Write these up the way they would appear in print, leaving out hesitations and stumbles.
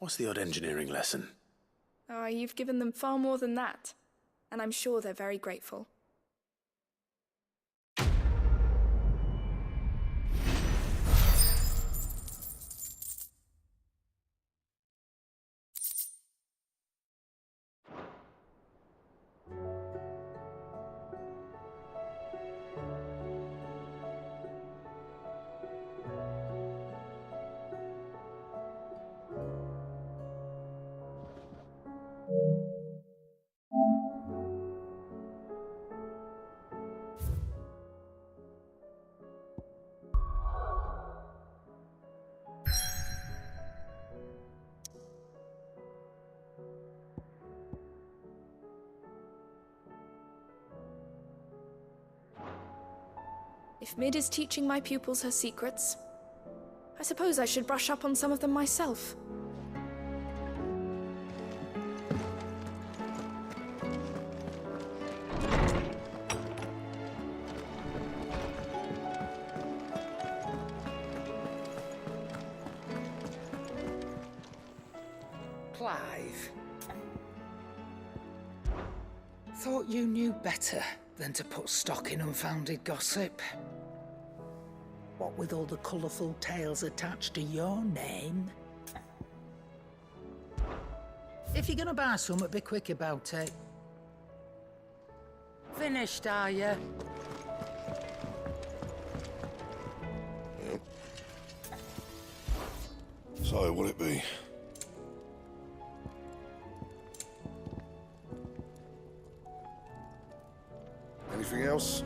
What's the odd engineering lesson? Oh, you've given them far more than that. And I'm sure they're very grateful. If Mid is teaching my pupils her secrets, I suppose I should brush up on some of them myself. Clive. Thought you knew better than to put stock in unfounded gossip. What with all the colourful tales attached to your name? If you're gonna buy some, be quick about it. Finished, are you? Yep. So, will it be? Anything else?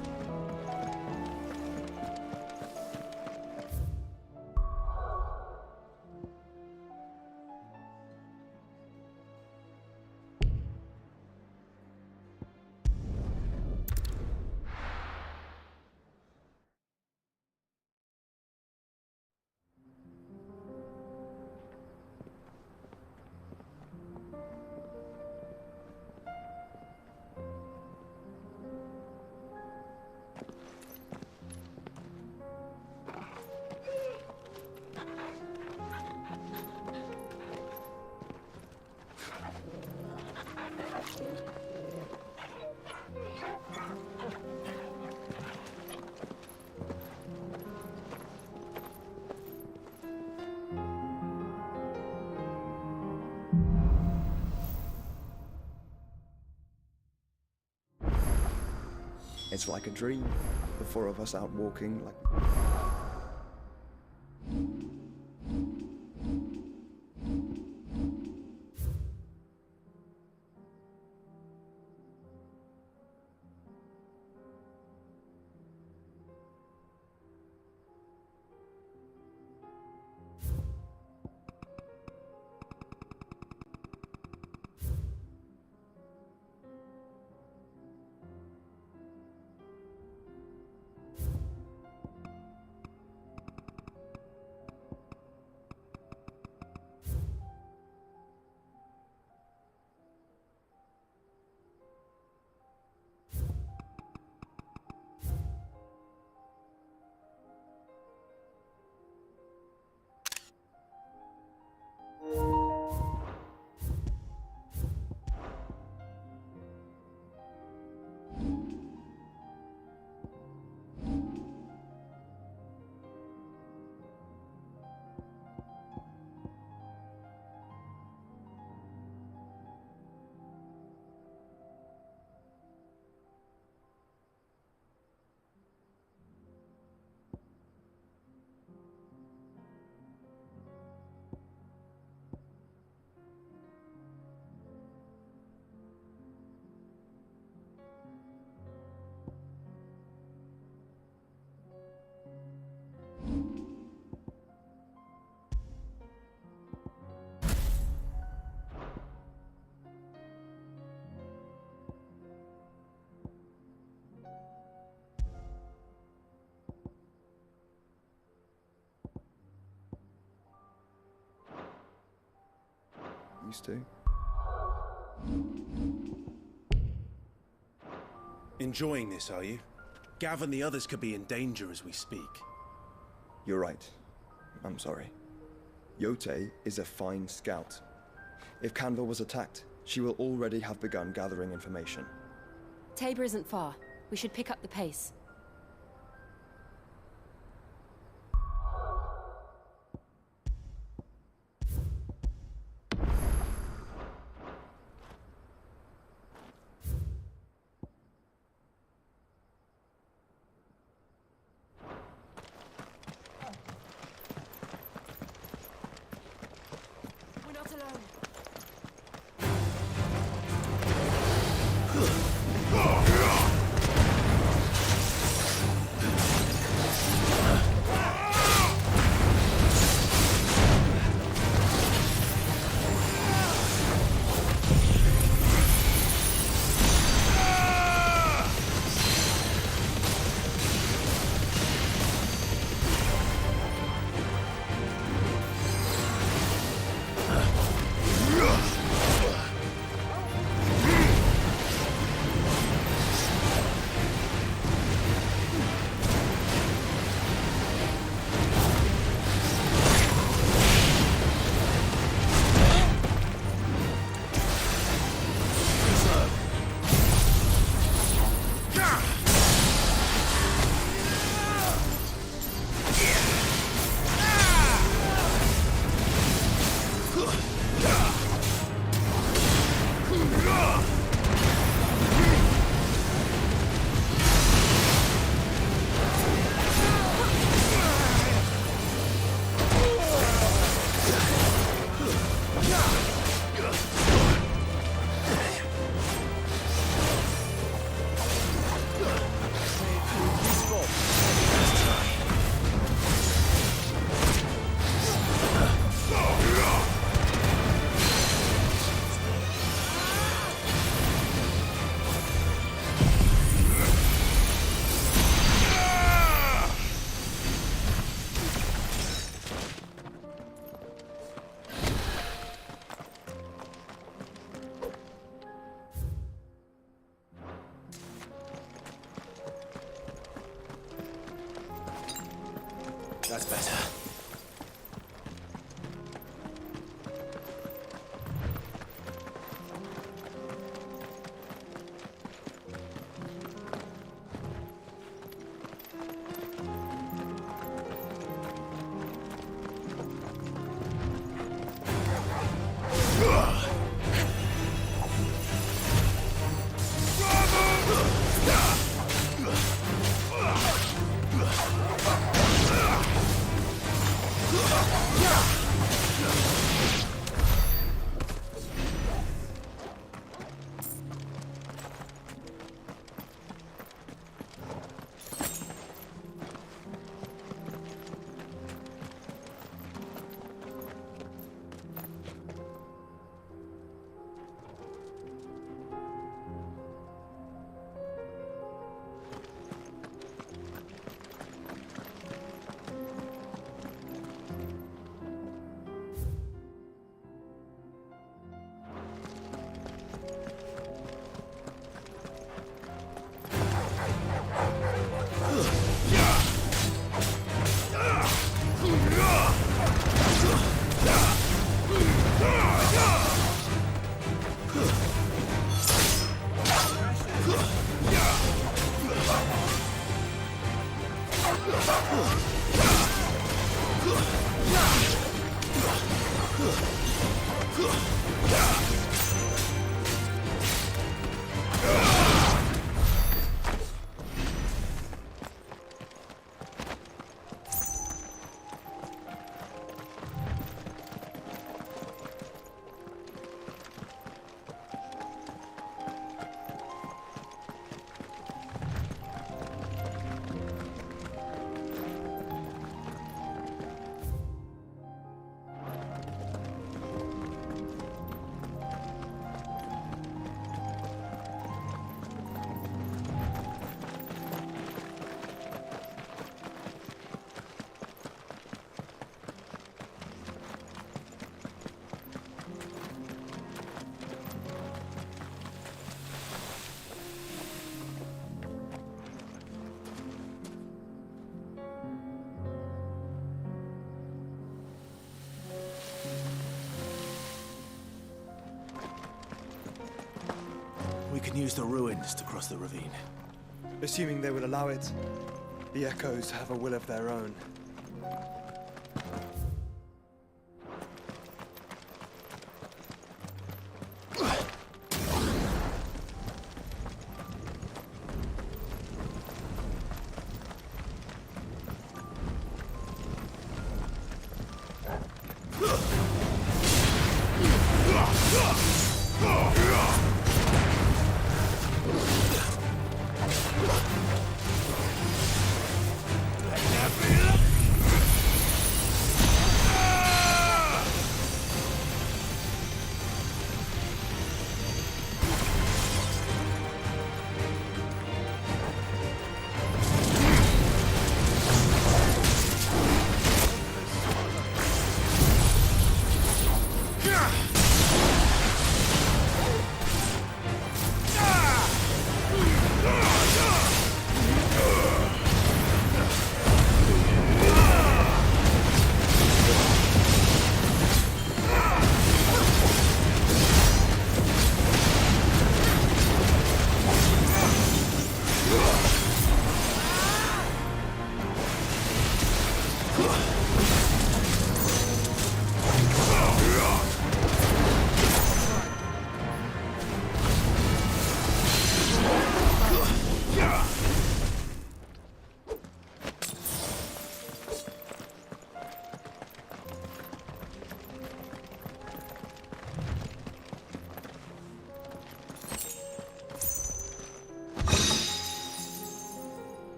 It's like a dream. The four of us out walking like... Used to. Enjoying this, are you? Gav and the others could be in danger as we speak. You're right. I'm sorry. Yote is a fine scout, If Canva was attacked, she will already have begun gathering information. Tabor isn't far. We should pick up the pace. We're not alone. That's better. can use the ruins to cross the ravine. Assuming they will allow it. The Echoes have a will of their own.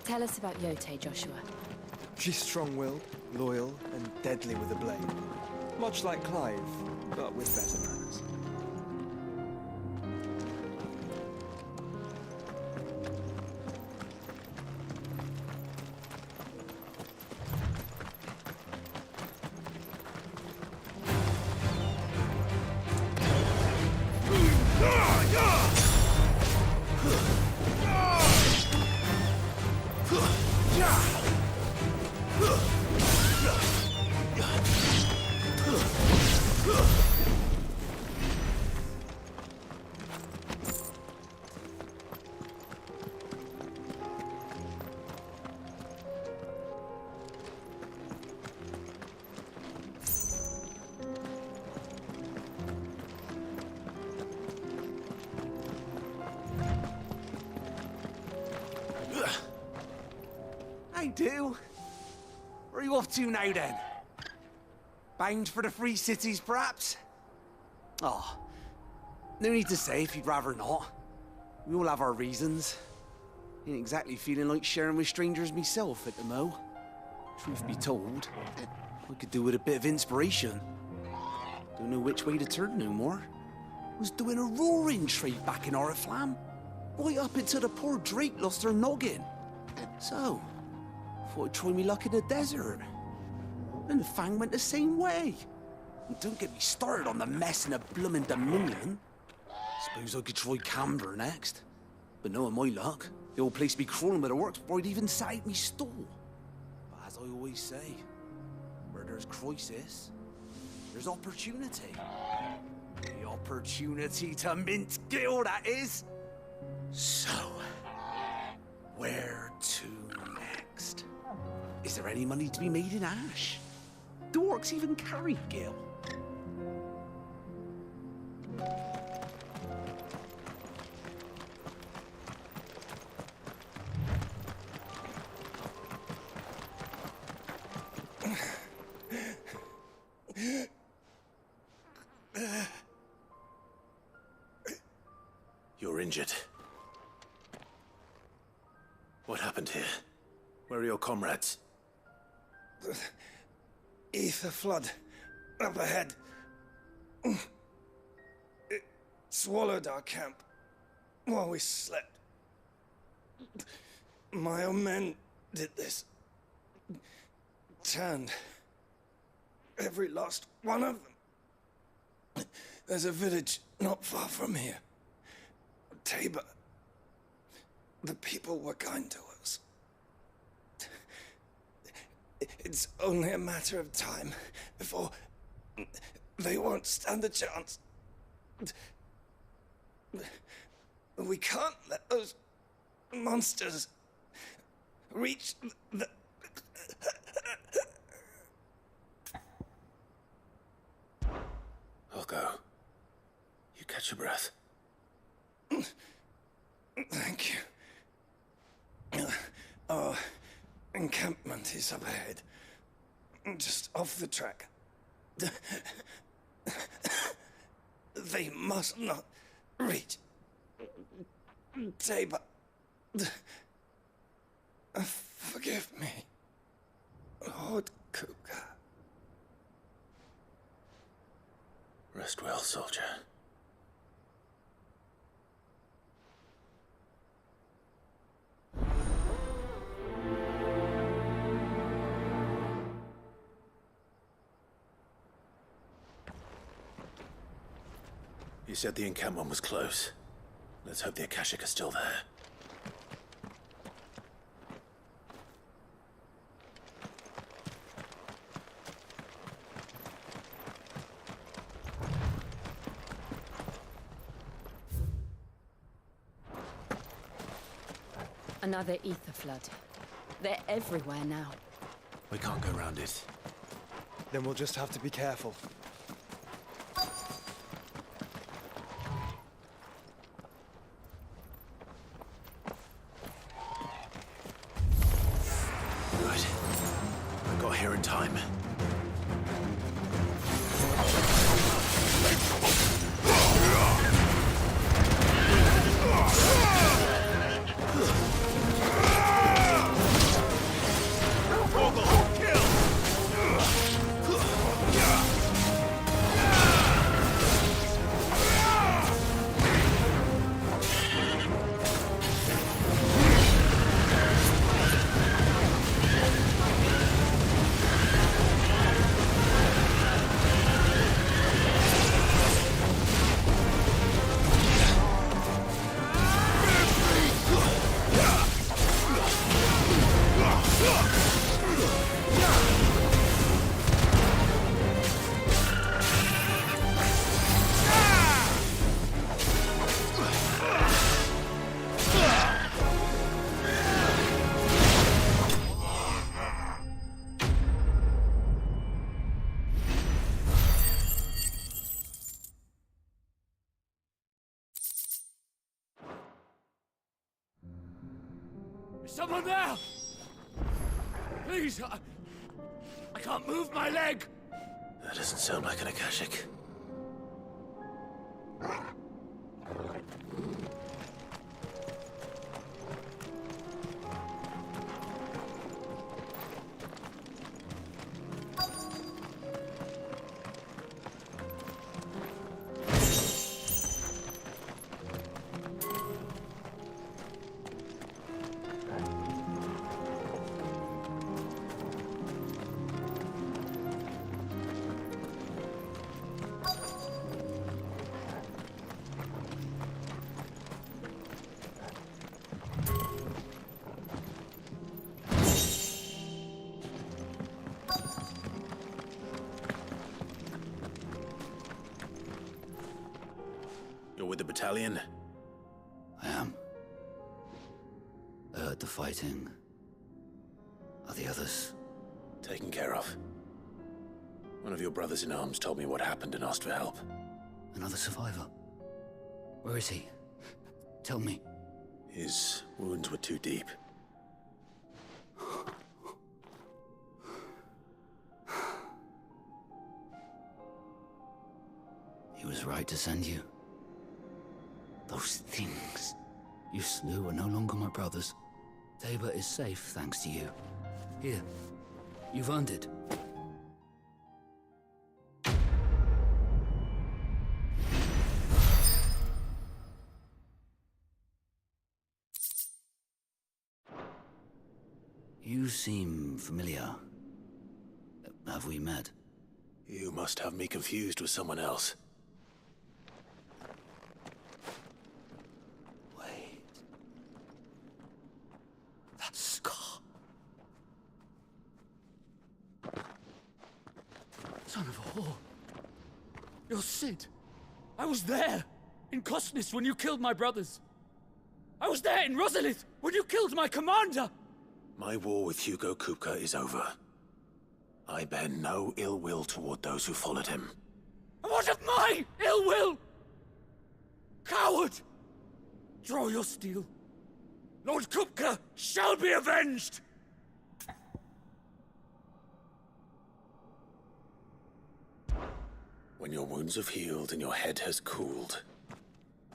Tell us about Yote, Joshua. She's strong-willed, loyal, and deadly with a blade. Much like Clive, but with better manners. I do. Where are you off to now, then? Bound for the Free Cities, perhaps? Oh, no need to say if you'd rather not. We all have our reasons. Ain't exactly feeling like sharing with strangers myself at the mo. Truth be told, I could do with a bit of inspiration. Don't know which way to turn no more. Was doing a roaring trade back in Oriflamme. Right up until the poor Drake lost her noggin. So, thought I'd try me luck in the desert. And the Fang went the same way. And don't get me started on the mess in the bloomin' Dominion. Suppose I could try Camber next. But knowing my luck, the old place be crawling with the works before I'd even sat out me stall. But as I always say, where there's crisis, there's opportunity. The opportunity to mint Gil, that is. So, where to next? Is there any money to be made in Ash? Do orcs even carry Gil? You're injured. What happened here? Where are your comrades? Ether flood. Up ahead. It swallowed our camp while we slept. My own men did this. Turned every last one of them There's a village not far from here. Tabor. The people were kind to us. It's only a matter of time before they won't stand a chance. We can't let those monsters reach the... I'll go. You catch your breath. Thank you. Our encampment is up ahead. Just off the track. They must not reach Tabor. Forgive me, Lord Kuka. Rest well, soldier. You said the encampment was close. Let's hope the Akashic are still there. Another ether flood. They're everywhere now. We can't go around it. Then we'll just have to be careful. Good. I got here in time. Someone there! Please, I can't move my leg! That doesn't sound like an Akashic. You're with the battalion? I am. I heard the fighting. Are the others? Taken care of. One of your brothers in arms told me what happened and asked for help. Another survivor? Where is he? Tell me. His wounds were too deep. He was right to send you. Those things you slew are no longer my brothers. Tabor is safe thanks to you. Here, you've earned it. You seem familiar. Have we met? You must have me confused with someone else. You're Sid. I was there, in Cosnis when you killed my brothers. I was there in Rosalith when you killed my commander! My war with Hugo Kupka is over. I bear no ill will toward those who followed him. And what of my ill will? Coward! Draw your steel. Lord Kupka shall be avenged! When your wounds have healed and your head has cooled,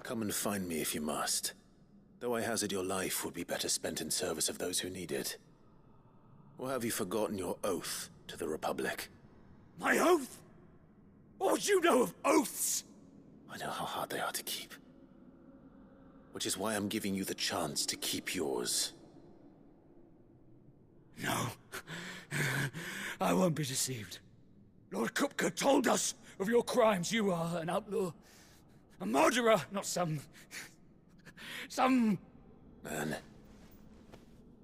come and find me if you must. Though I hazard your life would be better spent in service of those who need it. Or have you forgotten your oath to the Republic? My oath? What would you know of oaths? I know how hard they are to keep. Which is why I'm giving you the chance to keep yours. No. I won't be deceived. Lord Kupka told us of your crimes. You are an outlaw. A murderer, not some man.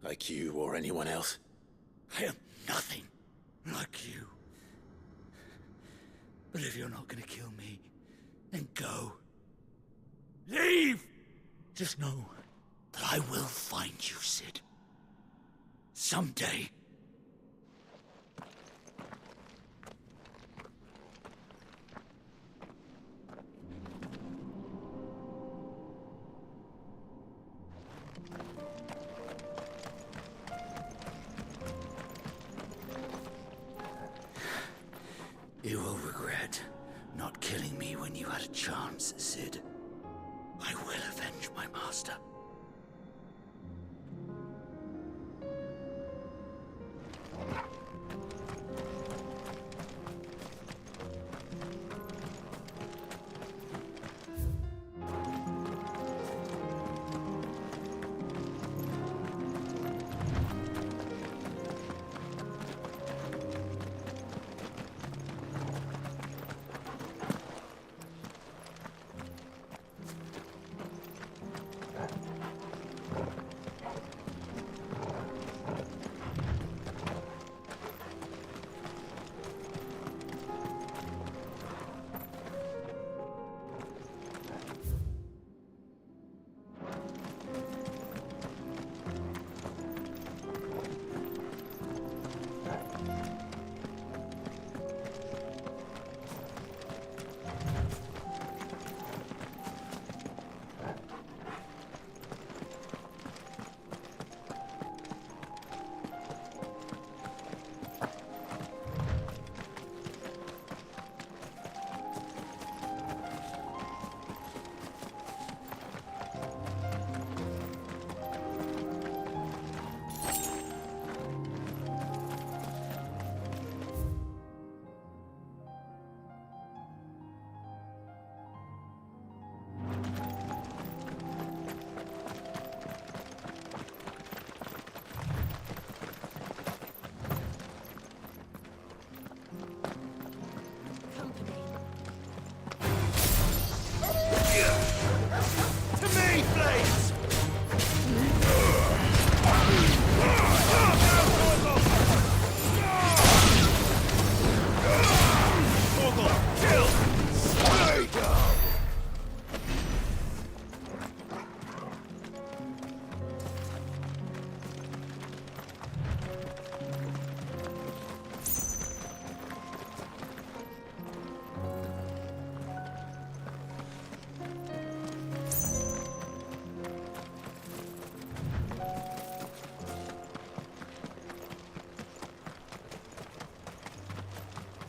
Like you or anyone else. I am nothing like you. But if you're not gonna kill me, then go. Leave! Just know that I will find you, Sid. Someday. You will regret not killing me when you had a chance, Sid. I will avenge my master.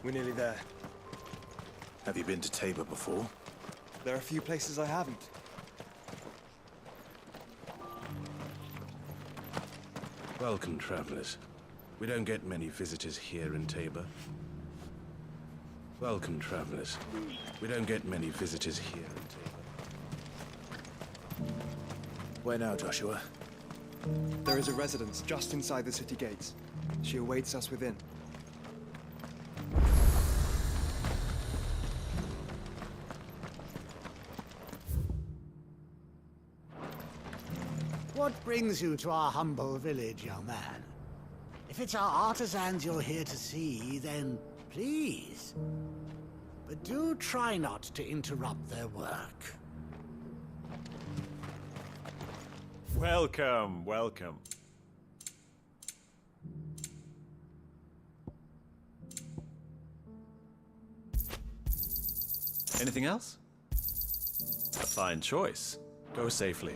We're nearly there. Have you been to Tabor before? There are a few places I haven't. Welcome, travelers. We don't get many visitors here in Tabor. Welcome, travelers. We don't get many visitors here in Tabor. Where now, Joshua? There is a residence just inside the city gates. She awaits us within. What brings you to our humble village, young man? If it's our artisans you're here to see, then please. Do try not to interrupt their work. Welcome, welcome. Anything else? A fine choice. Go safely.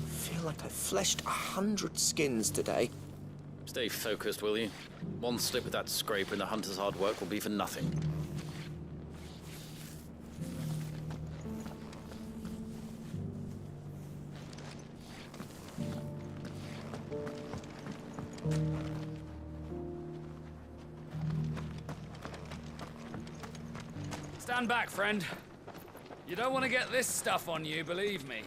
Feel like I fleshed 100 skins today. Stay focused, will you? One slip with that scraper and the hunter's hard work will be for nothing. Stand back, friend. You don't want to get this stuff on you, believe me.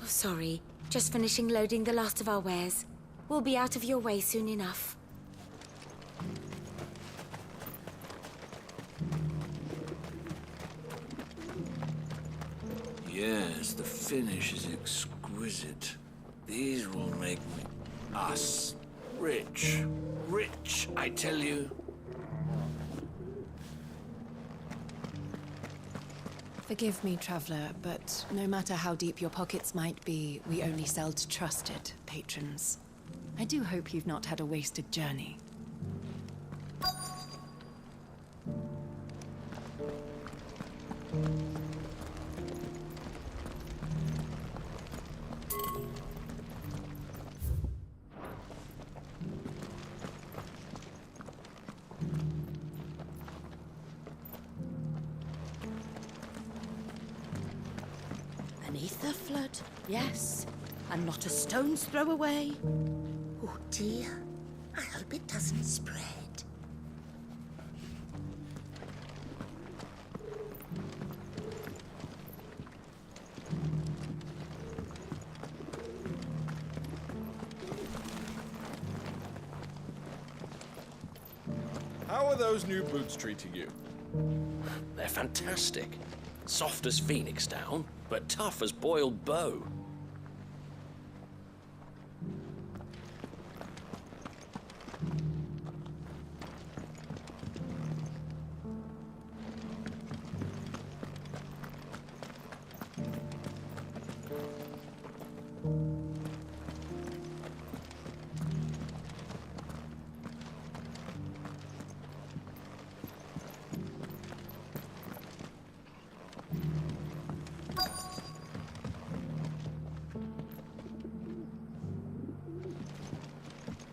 Oh, sorry. Just finishing loading the last of our wares. We'll be out of your way soon enough. Yes, the finish is exquisite. These will make us rich. Rich, I tell you. Forgive me, traveler, but no matter how deep your pockets might be, we only sell to trusted patrons. I do hope you've not had a wasted journey. Beneath the flood, yes. And not a stone's throw away. Oh dear. I hope it doesn't spread. How are those new boots treating you? They're fantastic. Soft as phoenix down, but tough as boiled bow.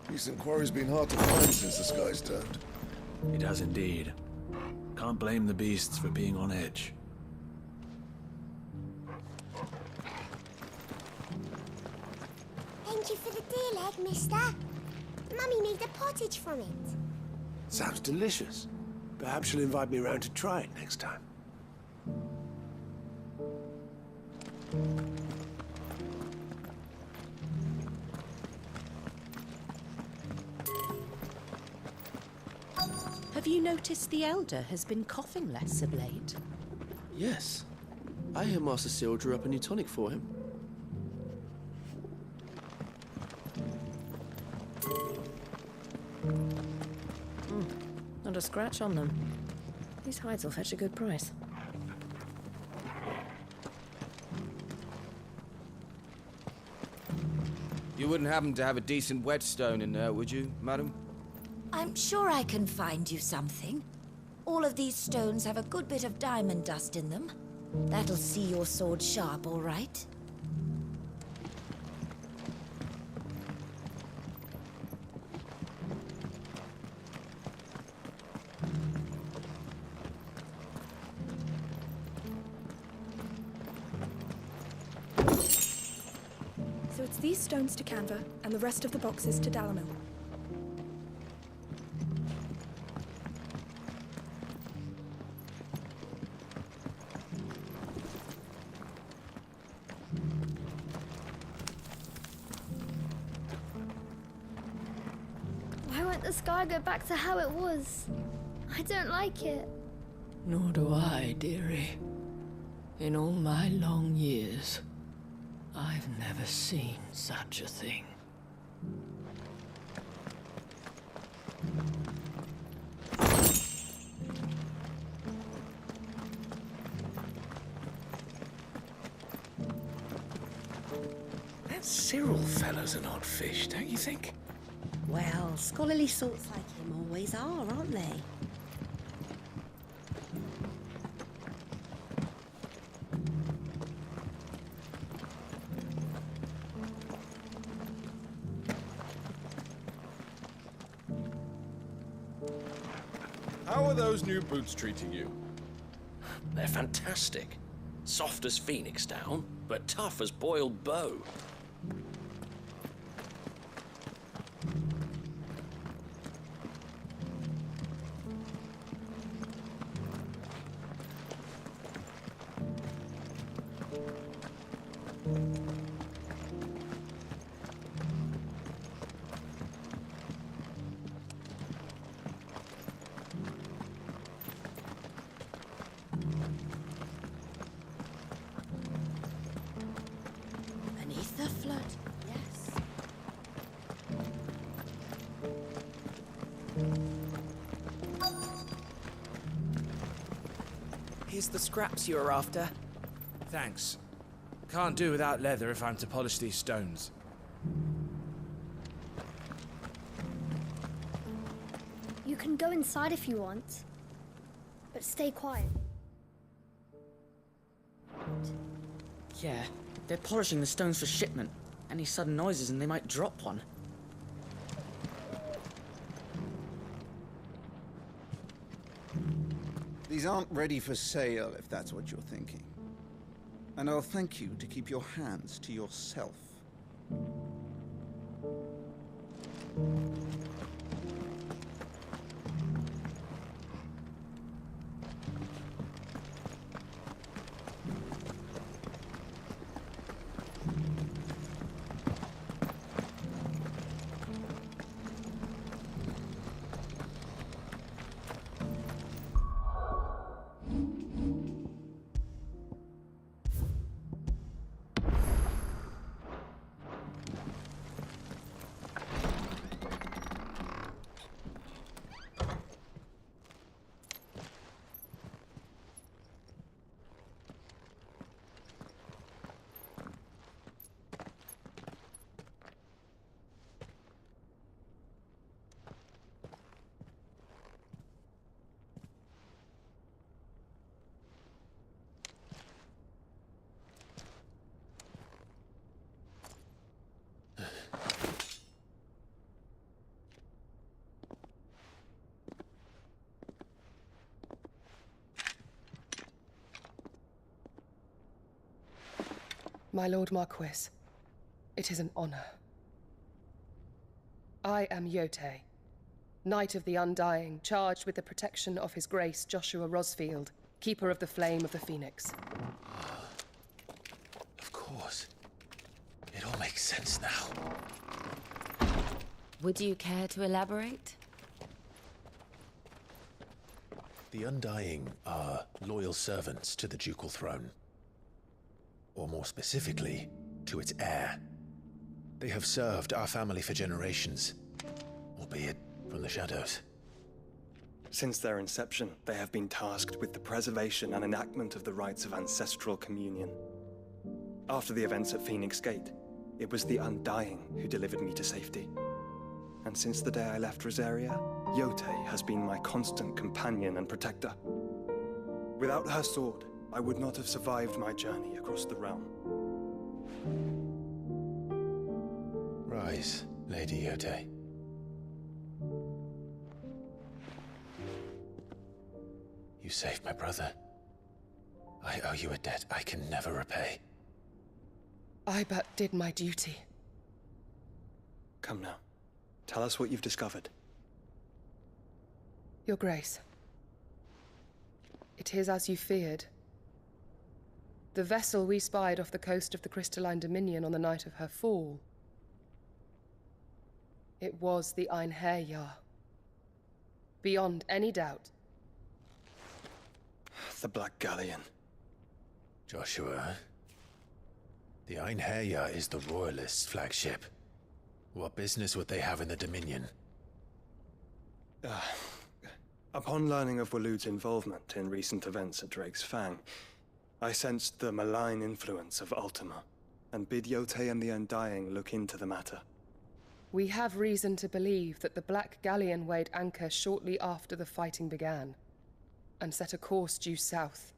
Decent quarry's been hard to find since the sky's turned. It has indeed. Can't blame the beasts for being on edge. Thank you for the deal, egg, mister. Mummy made a pottage from it. Sounds delicious. Perhaps you'll invite me around to try it next time. Have you noticed the Elder has been coughing less of late? Yes. I hear Master Seal drew up a new tonic for him. Not a scratch on them. These hides will fetch a good price. You wouldn't happen to have a decent whetstone in there, would you, madam? I'm sure I can find you something. All of these stones have a good bit of diamond dust in them. That'll see your sword sharp, all right? So it's these stones to Canva, and the rest of the boxes to Dalamil. Why won't the sky go back to how it was? I don't like it. Nor do I, dearie. In all my long years, I've never seen such a thing. That Cyril fellow's an odd fish, don't you think? Well, scholarly sorts like him always are, aren't they? How are those new boots treating you? They're fantastic. Soft as phoenix down, but tough as boiled bow. An ether flood, yes. Here's the scraps you were after. Thanks. Can't do without leather if I'm to polish these stones. You can go inside if you want, but stay quiet. Yeah, they're polishing the stones for shipment. Any sudden noises and they might drop one. These aren't ready for sale, if that's what you're thinking. And I'll thank you to keep your hands to yourself. My Lord Marquis, it is an honor. I am Yote, Knight of the Undying, charged with the protection of His Grace Joshua Rosfield, Keeper of the Flame of the Phoenix. Of course. It all makes sense now. Would you care to elaborate? The Undying are loyal servants to the ducal throne. Or more specifically, to its heir. They have served our family for generations, albeit from the shadows. Since their inception, they have been tasked with the preservation and enactment of the rites of ancestral communion. After the events at Phoenix Gate, it was the Undying who delivered me to safety. And since the day I left Rosaria, Yote has been my constant companion and protector. Without her sword, I would not have survived my journey across the realm. Rise, Lady Yote. You saved my brother. I owe you a debt I can never repay. I but did my duty. Come now. Tell us what you've discovered. Your Grace. It is as you feared. The vessel we spied off the coast of the Crystalline Dominion on the night of her fall. It was the Einherjar. Beyond any doubt. The Black Galleon. Joshua, the Einherja is the Royalists' flagship. What business would they have in the Dominion? Upon learning of Waloed's involvement in recent events at Drake's Fang, I sensed the malign influence of Ultima, and bid Yote and the Undying look into the matter. We have reason to believe that the Black Galleon weighed anchor shortly after the fighting began, and set a course due south.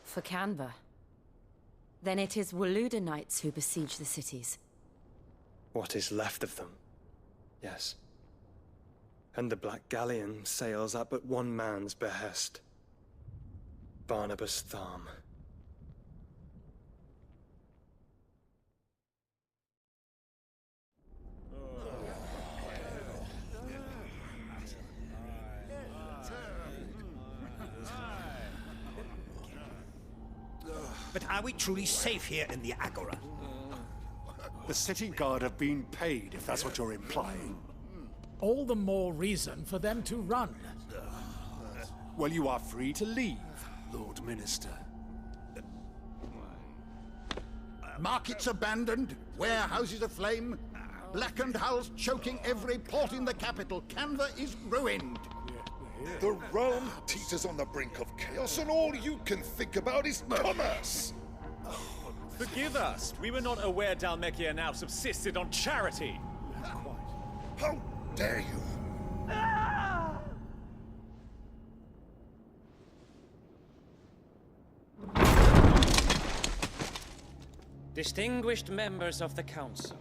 For Canva. Then it is Waloeda Knights who besiege the cities. What is left of them, yes. And the Black Galleon sails at but one man's behest. Barnabas Tharm. But are we truly safe here in the Agora? The city guard have been paid, if that's what you're implying. All the more reason for them to run. Well, you are free to leave, Lord Minister. Markets abandoned, warehouses aflame, blackened hulls choking every port in the capital. Canva is ruined. The realm teeters on the brink of chaos, and all you can think about is commerce. Forgive us. We were not aware Dhalmekia now subsisted on charity. How dare you? Distinguished members of the Council,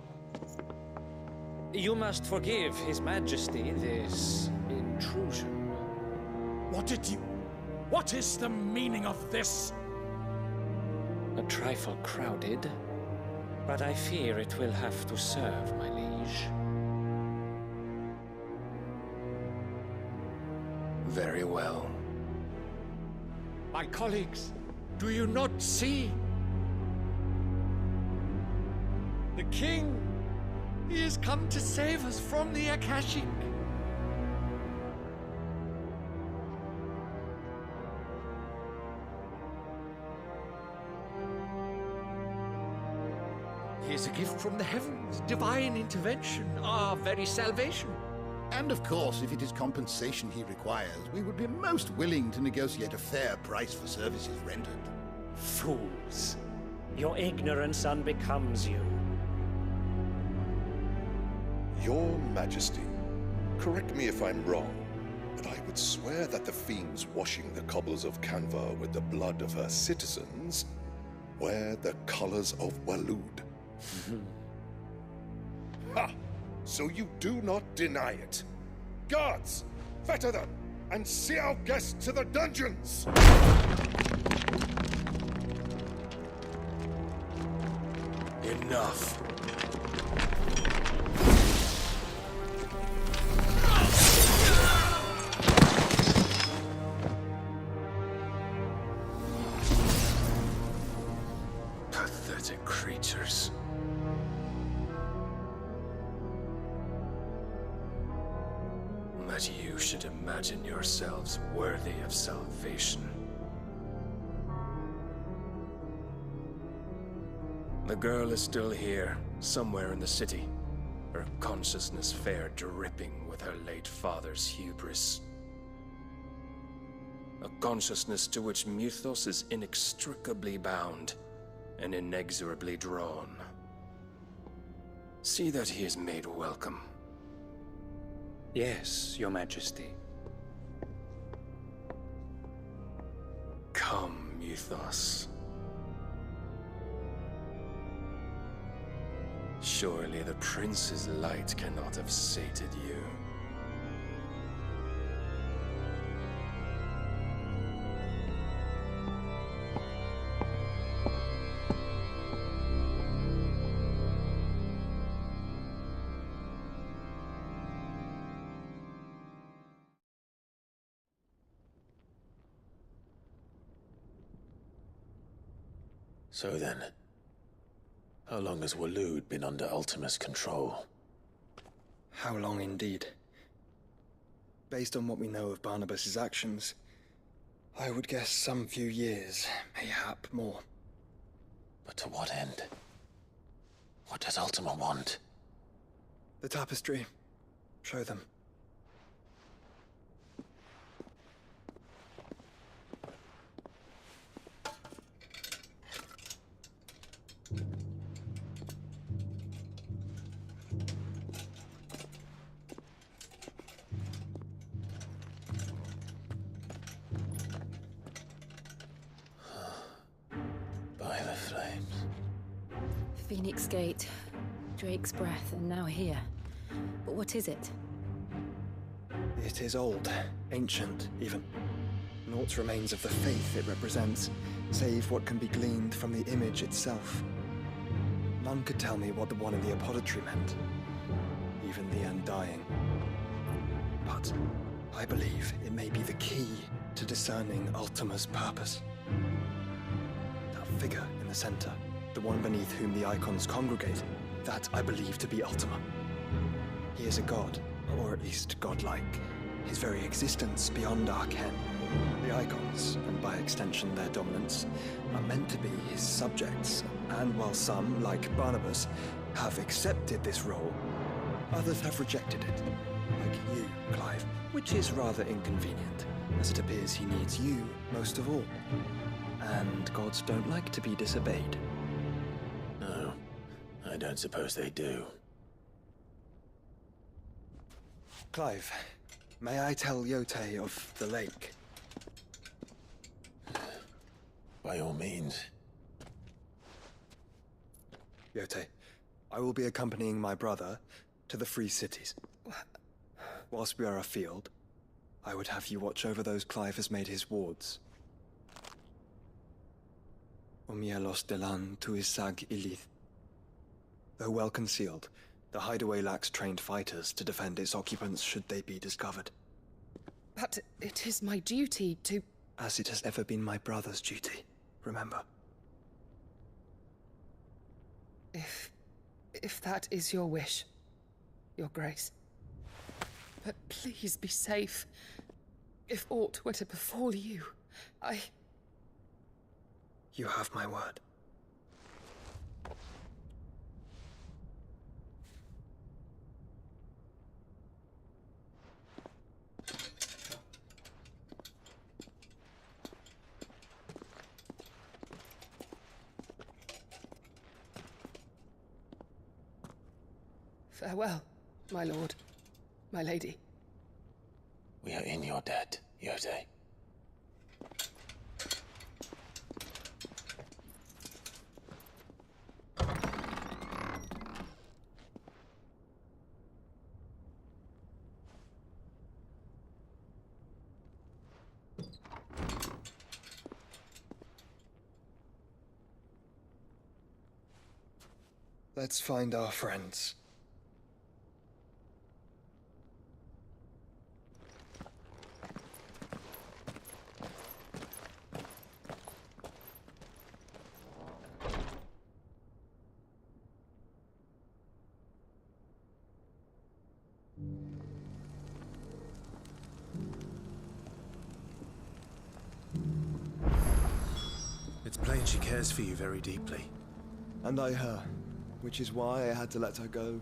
you must forgive His Majesty this intrusion. What is the meaning of this? A trifle crowded, but I fear it will have to serve, my liege. Very well. My colleagues, do you not see? The king, he has come to save us from the Akashic. He is a gift from the heavens, divine intervention, our very salvation. And of course, if it is compensation he requires, we would be most willing to negotiate a fair price for services rendered. Fools. Your ignorance unbecomes you. Your Majesty, correct me if I'm wrong, but I would swear that the fiends washing the cobbles of Canva with the blood of her citizens wear the colors of Waloed. Ha! So you do not deny it. Guards, fetter them, and see our guests to the dungeons! Enough. Pathetic creatures. That you should imagine yourselves worthy of salvation. The girl is still here, somewhere in the city, her consciousness fair dripping with her late father's hubris. A consciousness to which Mythos is inextricably bound and inexorably drawn. See that he is made welcome. Yes, Your Majesty. Come, Mythos. Surely the prince's light cannot have sated you. So then, how long has Waloed been under Ultima's control? How long indeed? Based on what we know of Barnabas's actions, I would guess some few years, mayhap more. But to what end? What does Ultima want? The tapestry. Show them. By the flames. Phoenix Gate, Drake's Breath, and now here. But what is it? It is old, ancient, even. Naught remains of the faith it represents, save what can be gleaned from the image itself. None could tell me what the one in the apothecary meant, even the Undying. But I believe it may be the key to discerning Ultima's purpose. That figure in the center, the one beneath whom the icons congregate, that I believe to be Ultima. He is a god, or at least godlike, his very existence beyond our ken. The icons, and by extension their dominance, are meant to be his subjects, and while some, like Barnabas, have accepted this role, others have rejected it, like you, Clive, which is rather inconvenient, as it appears he needs you most of all. And gods don't like to be disobeyed. No, I don't suppose they do. Clive, may I tell Yote of the lake? By all means. Yote, I will be accompanying my brother to the Free Cities. Whilst we are afield, I would have you watch over those Clive has made his wards. Omielos delan tu isag ilith. Though well concealed, the hideaway lacks trained fighters to defend its occupants should they be discovered. But it is my duty to... As it has ever been my brother's duty, remember. If that is your wish, Your Grace. But please be safe. If aught were to befall you, You have my word. Farewell, my lord, my lady. We are in your debt, Yote. Let's find our friends. It's plain she cares for you very deeply. And I her, which is why I had to let her go.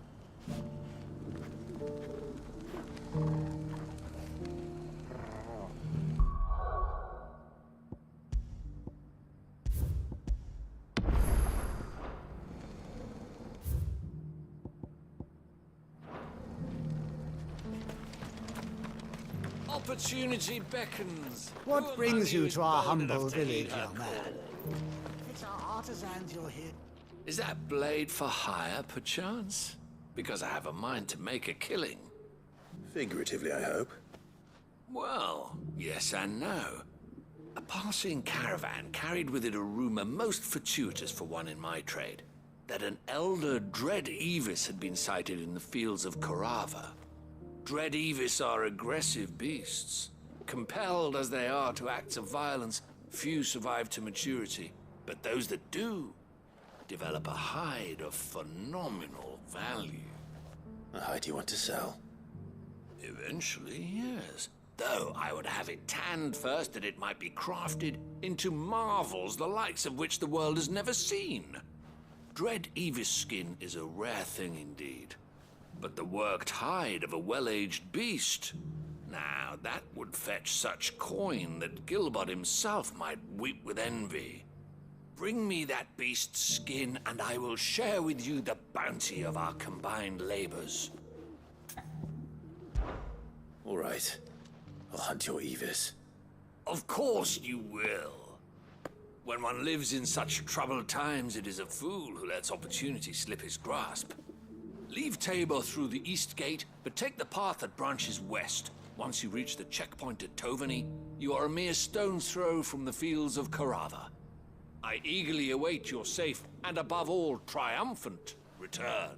Opportunity beckons. What brings you to our humble village, young man? It's our artisans you're here. Is that blade for hire, perchance? Because I have a mind to make a killing. Figuratively, I hope. Well, yes and no. A passing caravan carried with it a rumor most fortuitous for one in my trade, that an elder Dread Evis had been sighted in the fields of Korava. Dread Evis are aggressive beasts. Compelled as they are to acts of violence, few survive to maturity, but those that do develop a hide of phenomenal value. A hide you want to sell? Eventually, yes. Though I would have it tanned first that it might be crafted into marvels the likes of which the world has never seen. Dread Evis skin is a rare thing indeed. But the worked hide of a well-aged beast, now that would fetch such coin that Gilbert himself might weep with envy. Bring me that beast's skin, and I will share with you the bounty of our combined labors. All right. I'll hunt your Evis. Of course you will. When one lives in such troubled times, it is a fool who lets opportunity slip his grasp. Leave Tabor through the east gate, but take the path that branches west. Once you reach the checkpoint at Tovany, you are a mere stone's throw from the fields of Karava. I eagerly await your safe, and above all, triumphant return.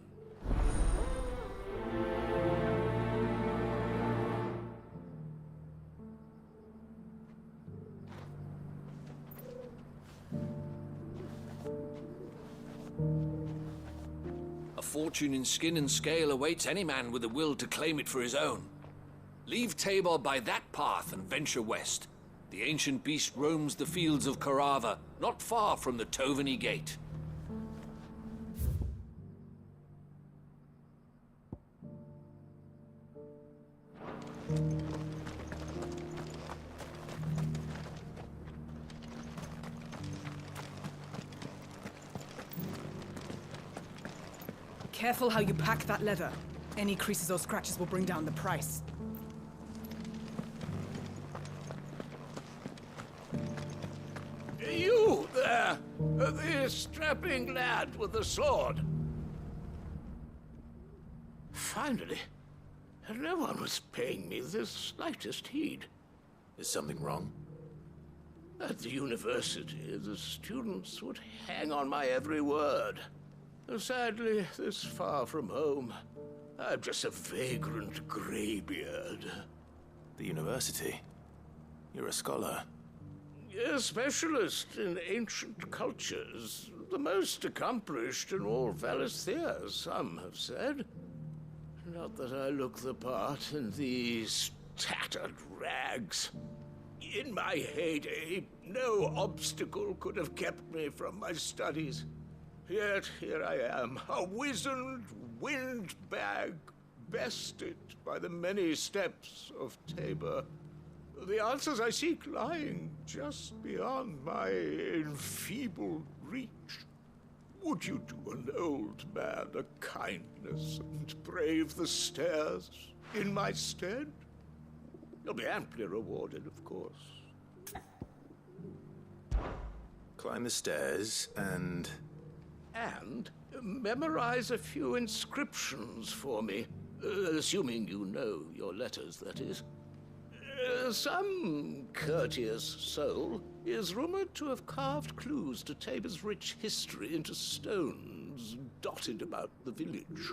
A fortune in skin and scale awaits any man with the will to claim it for his own. Leave Tabor by that path and venture west. The ancient beast roams the fields of Karava, not far from the Tovany Gate. Careful how you pack that leather. Any creases or scratches will bring down the price. You there! The strapping lad with the sword. Finally, no one was paying me the slightest heed. Is something wrong? At the university, the students would hang on my every word. Sadly, this far from home, I'm just a vagrant graybeard. The university? You're a scholar. A specialist in ancient cultures. The most accomplished in all Valisthea, some have said. Not that I look the part in these tattered rags. In my heyday, no obstacle could have kept me from my studies. Yet here I am, a wizened windbag, bested by the many steps of Tabor. The answers I seek lying just beyond my enfeebled reach. Would you do an old man a kindness and brave the stairs in my stead? You'll be amply rewarded, of course. Climb the stairs and memorize a few inscriptions for me, assuming you know your letters, that is. Some courteous soul is rumored to have carved clues to Tabor's rich history into stones dotted about the village.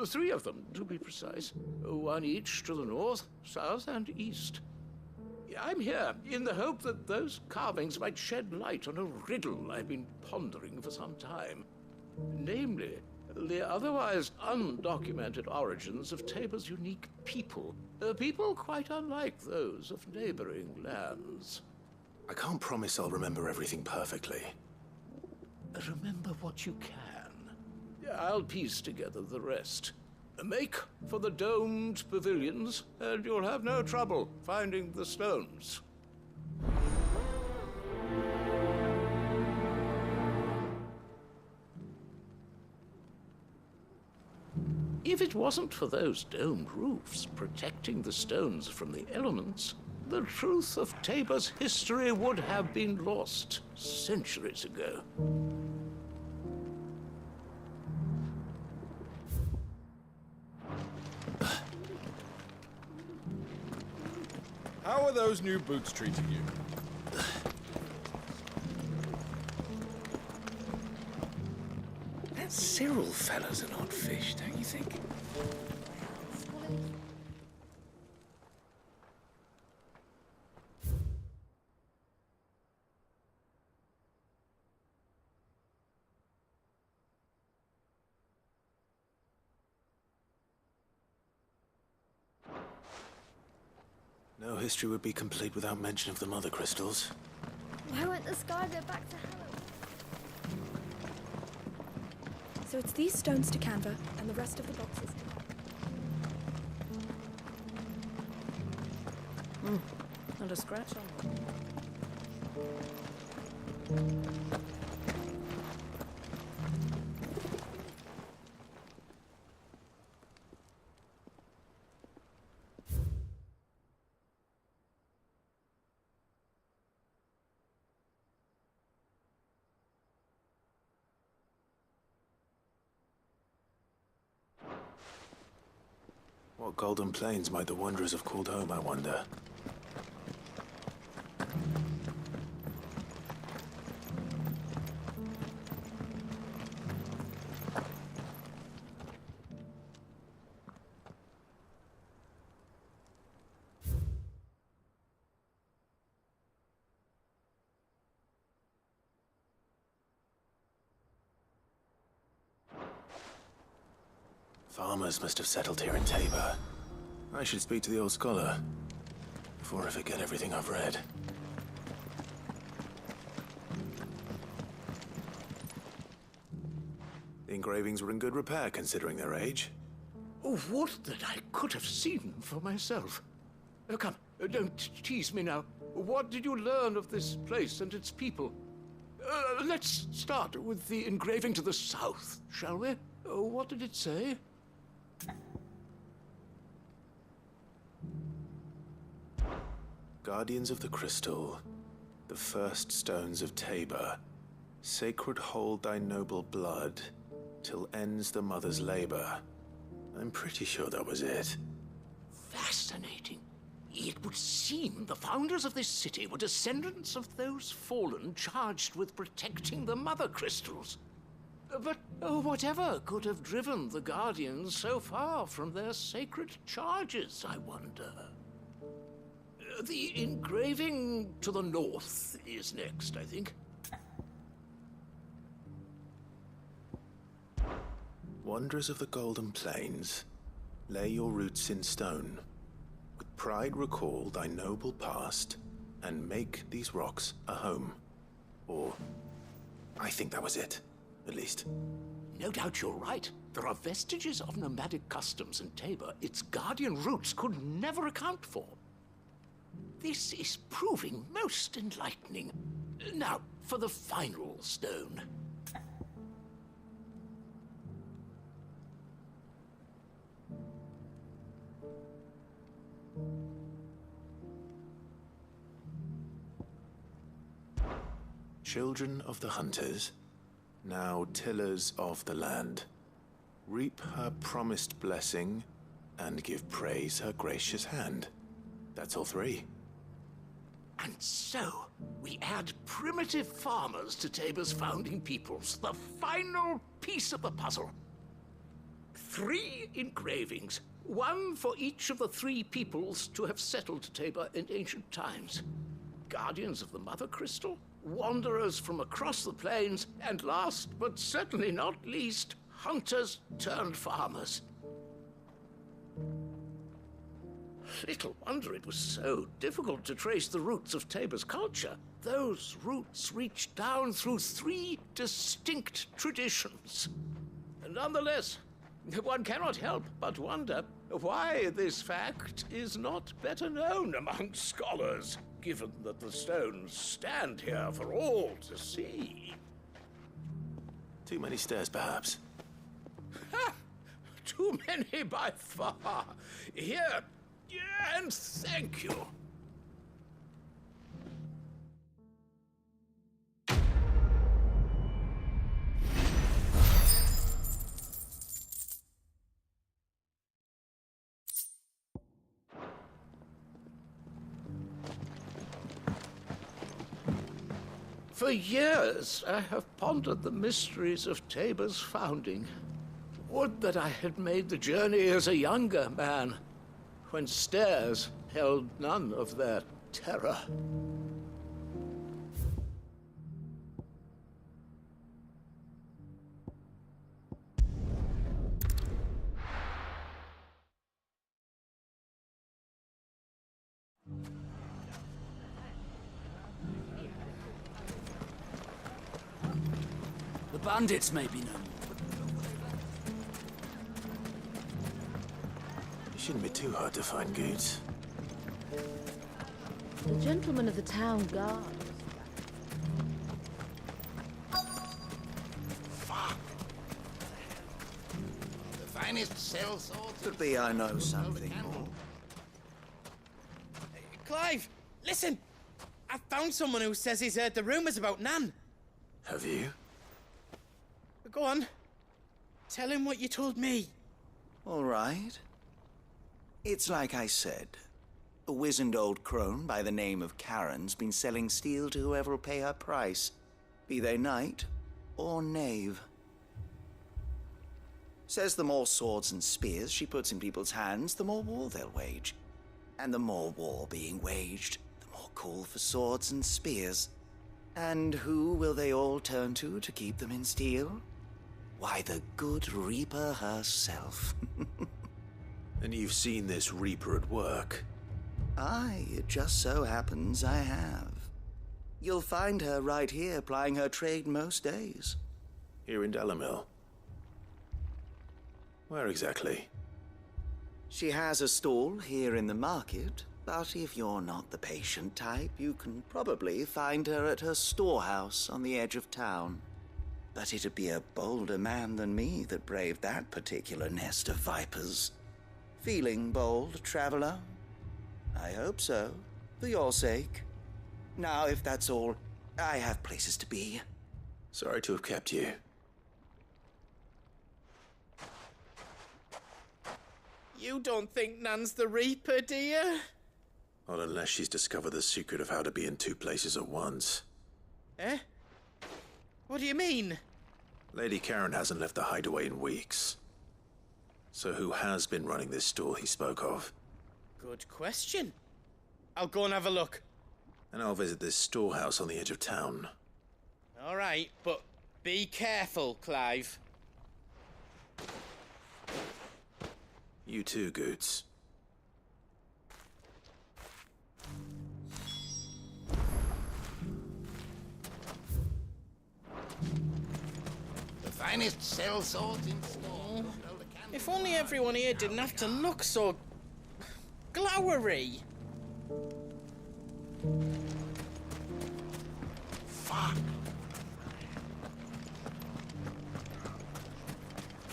3 of them, to be precise. 1 each to the north, south, and east. I'm here in the hope that those carvings might shed light on a riddle I've been pondering for some time. Namely, the otherwise undocumented origins of Tabor's unique people. People quite unlike those of neighboring lands. I can't promise I'll remember everything perfectly. Remember what you can. I'll piece together the rest. Make for the domed pavilions, and you'll have no trouble finding the stones. If it wasn't for those domed roofs protecting the stones from the elements, the truth of Tabor's history would have been lost centuries ago. How are those new boots treating you? That Cyril fella's an odd fish, don't you think? No history would be complete without mention of the mother crystals. Why won't the sky go back to hell? So it's these stones to Canva, and the rest of the boxes to... Not a scratch on them. What golden plains might the wanderers have called home, I wonder? Farmers must have settled here in Tabor. I should speak to the old scholar before I forget everything I've read. The engravings were in good repair considering their age. Oh, what that I could have seen for myself. Come, don't tease me now. What did you learn of this place and its people? Let's start with the engraving to the south, shall we? What did it say? Guardians of the Crystal, the first stones of Tabor, sacred hold thy noble blood, till ends the mother's labor. I'm pretty sure that was it. Fascinating. It would seem the founders of this city were descendants of those fallen charged with protecting the mother crystals. But whatever could have driven the Guardians so far from their sacred charges, I wonder? The engraving to the north is next, I think. Wanderers of the Golden Plains, lay your roots in stone. With pride recall thy noble past, and make these rocks a home. Or, I think that was it, at least. No doubt you're right. There are vestiges of nomadic customs in Tabor its guardian roots could never account for. This is proving most enlightening. Now, for the final stone. Children of the hunters, now tillers of the land, reap her promised blessing and give praise her gracious hand. That's all three. And so, we add primitive farmers to Tabor's founding peoples, the final piece of the puzzle. 3 engravings, one for each of the 3 peoples to have settled Tabor in ancient times. Guardians of the Mother Crystal, wanderers from across the plains, and last but certainly not least, hunters turned farmers. Little wonder it was so difficult to trace the roots of Tabor's culture. Those roots reached down through 3 distinct traditions. Nonetheless, one cannot help but wonder why this fact is not better known among scholars, given that the stones stand here for all to see. Too many stairs, perhaps. Ha! Too many by far. Here, and thank you. For years, I have pondered the mysteries of Tabor's founding. Would that I had made the journey as a younger man, when stairs held none of their terror. bandits may be no more. It shouldn't be too hard to find goods. The gentleman of the town guard. The finest cell swords. Could be I know something more. Clive, listen! I found someone who says he's heard the rumours about Nan. Have you? Go on. Tell him what you told me. All right. It's like I said. A wizened old crone by the name of Karen's been selling steel to whoever will pay her price, be they knight or knave. Says the more swords and spears she puts in people's hands, the more war they'll wage. And the more war being waged, the more call for swords and spears. And who will they all turn to keep them in steel? Why, the good Reaper herself. And you've seen this Reaper at work? Aye, it just so happens I have. You'll find her right here plying her trade most days. Here in Delamil? Where exactly? She has a stall here in the market, but if you're not the patient type, you can probably find her at her storehouse on the edge of town. But it'd be a bolder man than me that braved that particular nest of vipers. Feeling bold, traveler? I hope so, for your sake. Now, if that's all, I have places to be. Sorry to have kept you. You don't think Nan's the Reaper, do you? Not unless she's discovered the secret of how to be in two places at once. Eh? What do you mean? Lady Karen hasn't left the hideaway in weeks. So who has been running this stall he spoke of? Good question. I'll go and have a look. And I'll visit this storehouse on the edge of town. All right, but be careful, Clive. You too, Goots. The finest cell swords in store. If only everyone here didn't have to look so glowery. Fuck.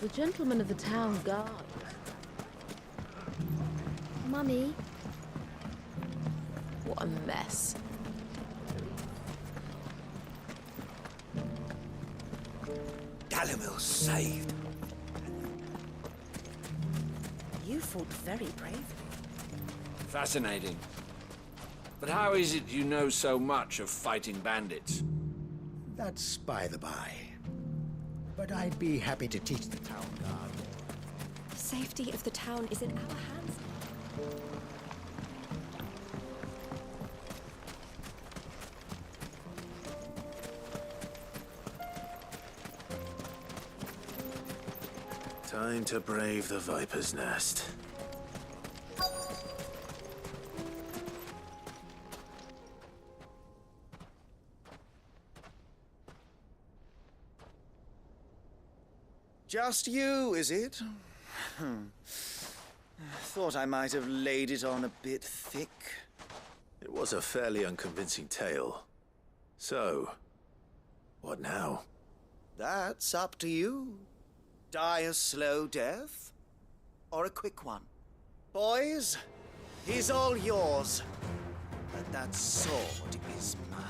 The gentleman of the town guard. Mummy. What a mess. Dalamil's saved. You fought very bravely. Fascinating. But how is it you know so much of fighting bandits? That's by the by. But I'd be happy to teach the town guard. The safety of the town is in our hands. Time to brave the Viper's Nest. Just you, is it? Thought I might have laid it on a bit thick. It was a fairly unconvincing tale. So, what now? That's up to you. Die a slow death, or a quick one. Boys, he's all yours. But that sword is mine.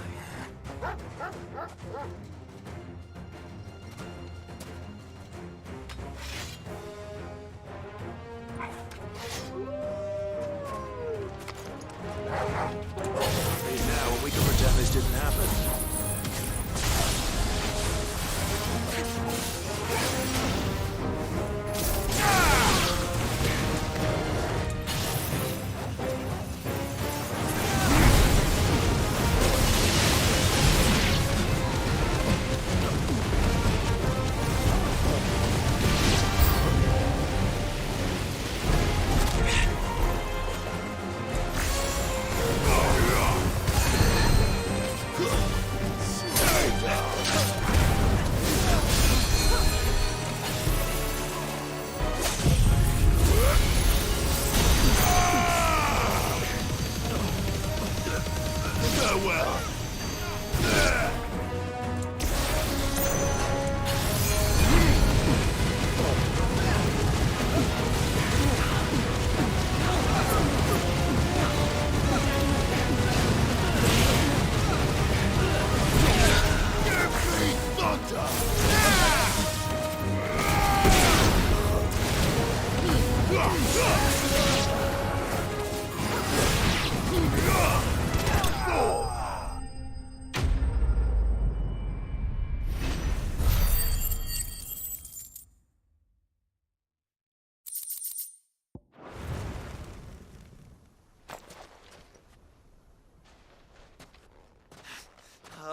Hey, now, we can pretend this didn't happen.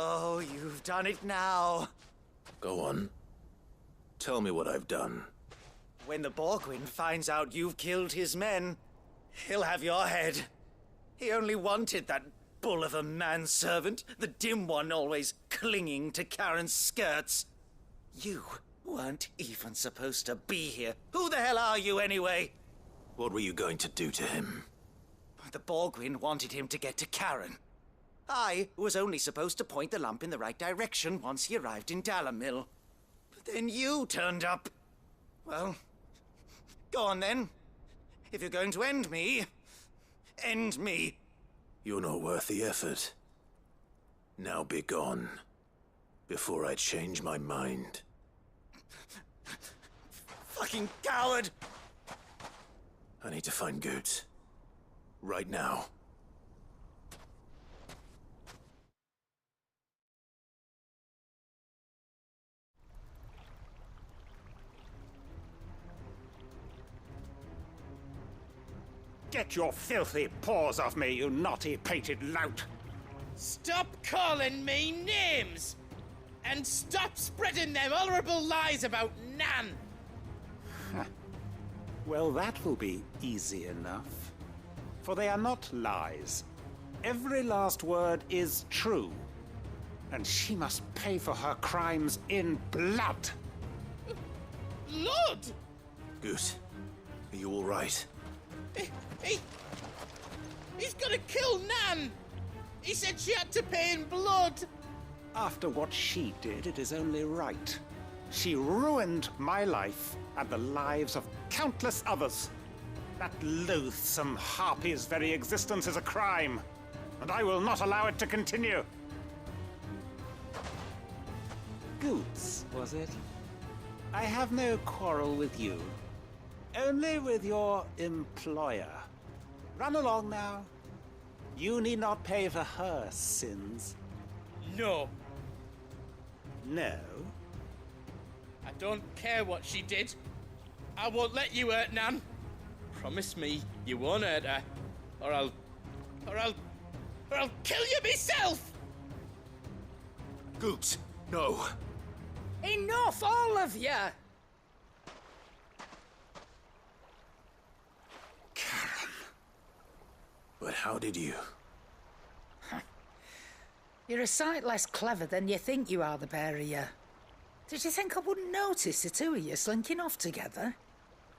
Oh, you've done it now. Go on. Tell me what I've done. When the Borgwyn finds out you've killed his men, he'll have your head. He only wanted that bull of a manservant, the dim one always clinging to Karen's skirts. You weren't even supposed to be here. Who the hell are you anyway? What were you going to do to him? The Borgwyn wanted him to get to Karen. I was only supposed to point the lamp in the right direction once he arrived in Dalamil. But then you turned up. Well, go on then. If you're going to end me, end me. You're not worth the effort. Now be gone, before I change my mind. Fucking coward! I need to find Goots. Right now. Get your filthy paws off me, you naughty-pated lout! Stop calling me names! And stop spreading them horrible lies about Nan! Well, that will be easy enough. For they are not lies. Every last word is true. And she must pay for her crimes in blood. Blood? Goose, are you all right? He's gonna kill Nan! He said she had to pay in blood! After what she did, it is only right. She ruined my life and the lives of countless others. That loathsome harpy's very existence is a crime, and I will not allow it to continue. Goots, was it? I have no quarrel with you. Only with your employer. Run along now. You need not pay for her sins. No. No? I don't care what she did. I won't let you hurt Nan. Promise me you won't hurt her, or I'll kill you myself! Goots, no. Enough, all of you! Karen. But how did you? You're a sight less clever than you think you are, the pair of you. Did you think I wouldn't notice the two of you slinking off together?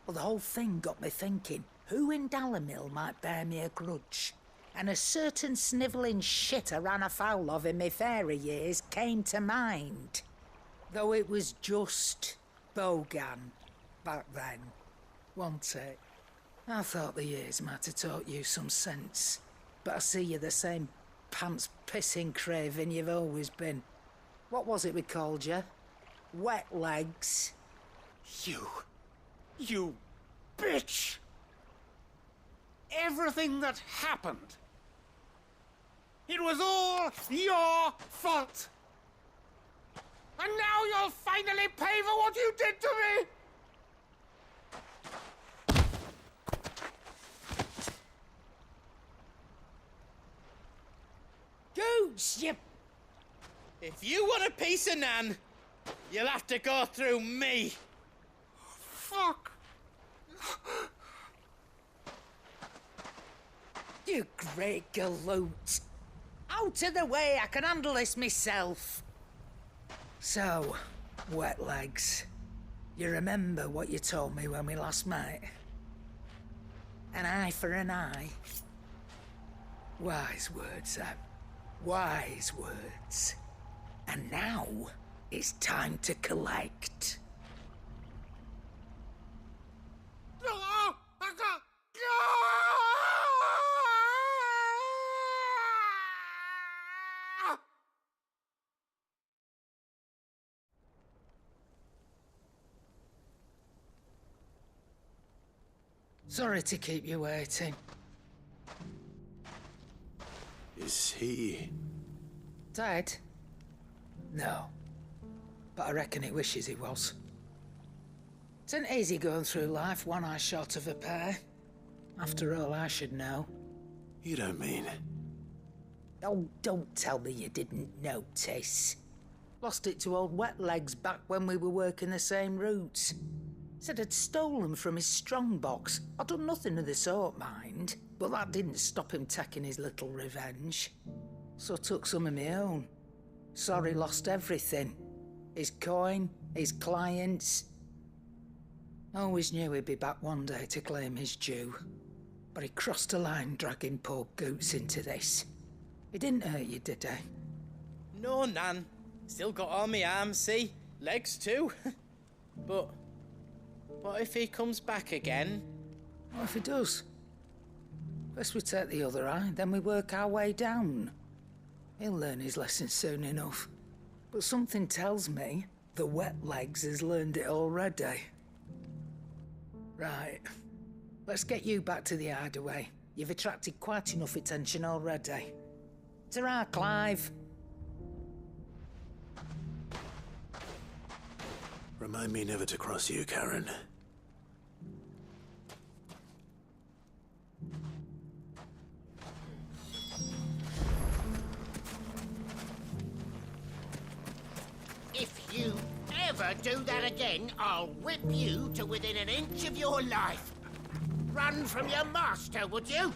Well, the whole thing got me thinking, who in Dalamil might bear me a grudge? And a certain snivelling shit I ran afoul of in my fairy years came to mind. Though it was just Bogan back then, wasn't it? I thought the years might have taught you some sense, but I see you're the same pants-pissing craven you've always been. What was it we called you? Wet legs? You bitch! Everything that happened, it was all your fault! And now you'll finally pay for what you did to me! Goots, you... If you want a piece of Nan, you'll have to go through me. Fuck! You great galoot. Out of the way, I can handle this myself. So, wet legs, you remember what you told me when we last met? An eye for an eye. Wise words, Sam. Wise words. And now, it's time to collect. Sorry to keep you waiting. Is he... Dead? No. But I reckon he wishes he was. It ain't easy going through life one eye short of a pair. After all, I should know. You don't mean... Oh, don't tell me you didn't notice. Lost it to old Wet Legs back when we were working the same routes. Said I'd stolen from his strongbox. I'd done nothing of the sort, mind. But that didn't stop him taking his little revenge. So I took some of my own. Sorry, lost everything. His coin, his clients. Always knew he'd be back one day to claim his due. But he crossed a line dragging poor Goots into this. He didn't hurt you, did he? No, Nan. Still got all my arms, see? Legs too. But what if he comes back again? What if he does? First we take the other eye, then we work our way down. He'll learn his lesson soon enough. But something tells me the Wet Legs has learned it already. Right. Let's get you back to the hideaway. You've attracted quite enough attention already. Ta-ra, Clive. Remind me never to cross you, Karen. If you ever do that again, I'll whip you to within an inch of your life. Run from your master, would you?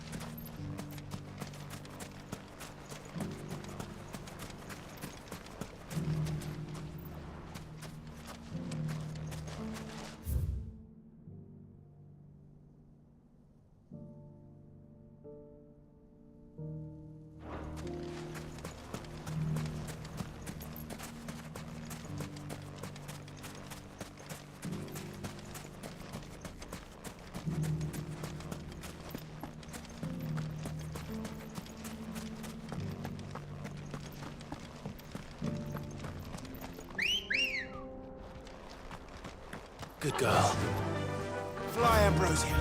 Good girl. Fly, Ambrosia.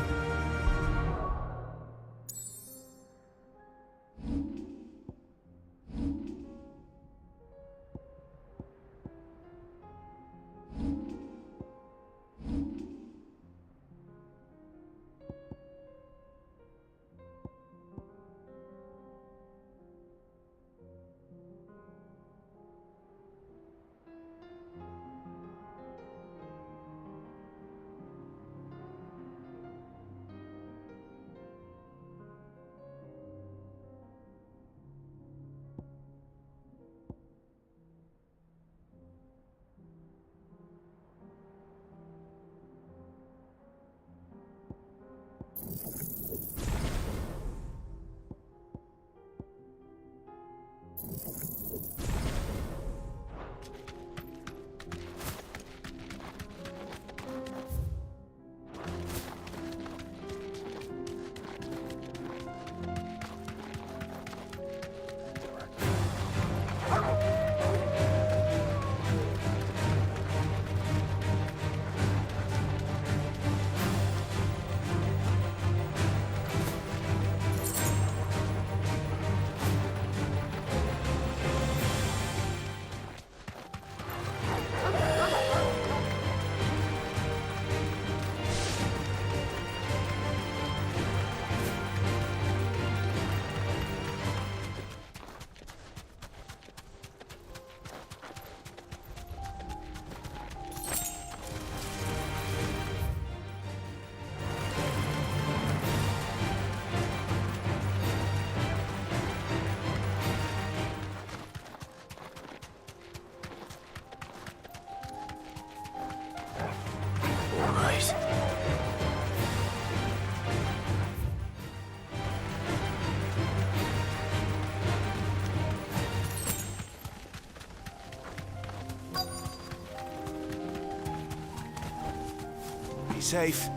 Safe.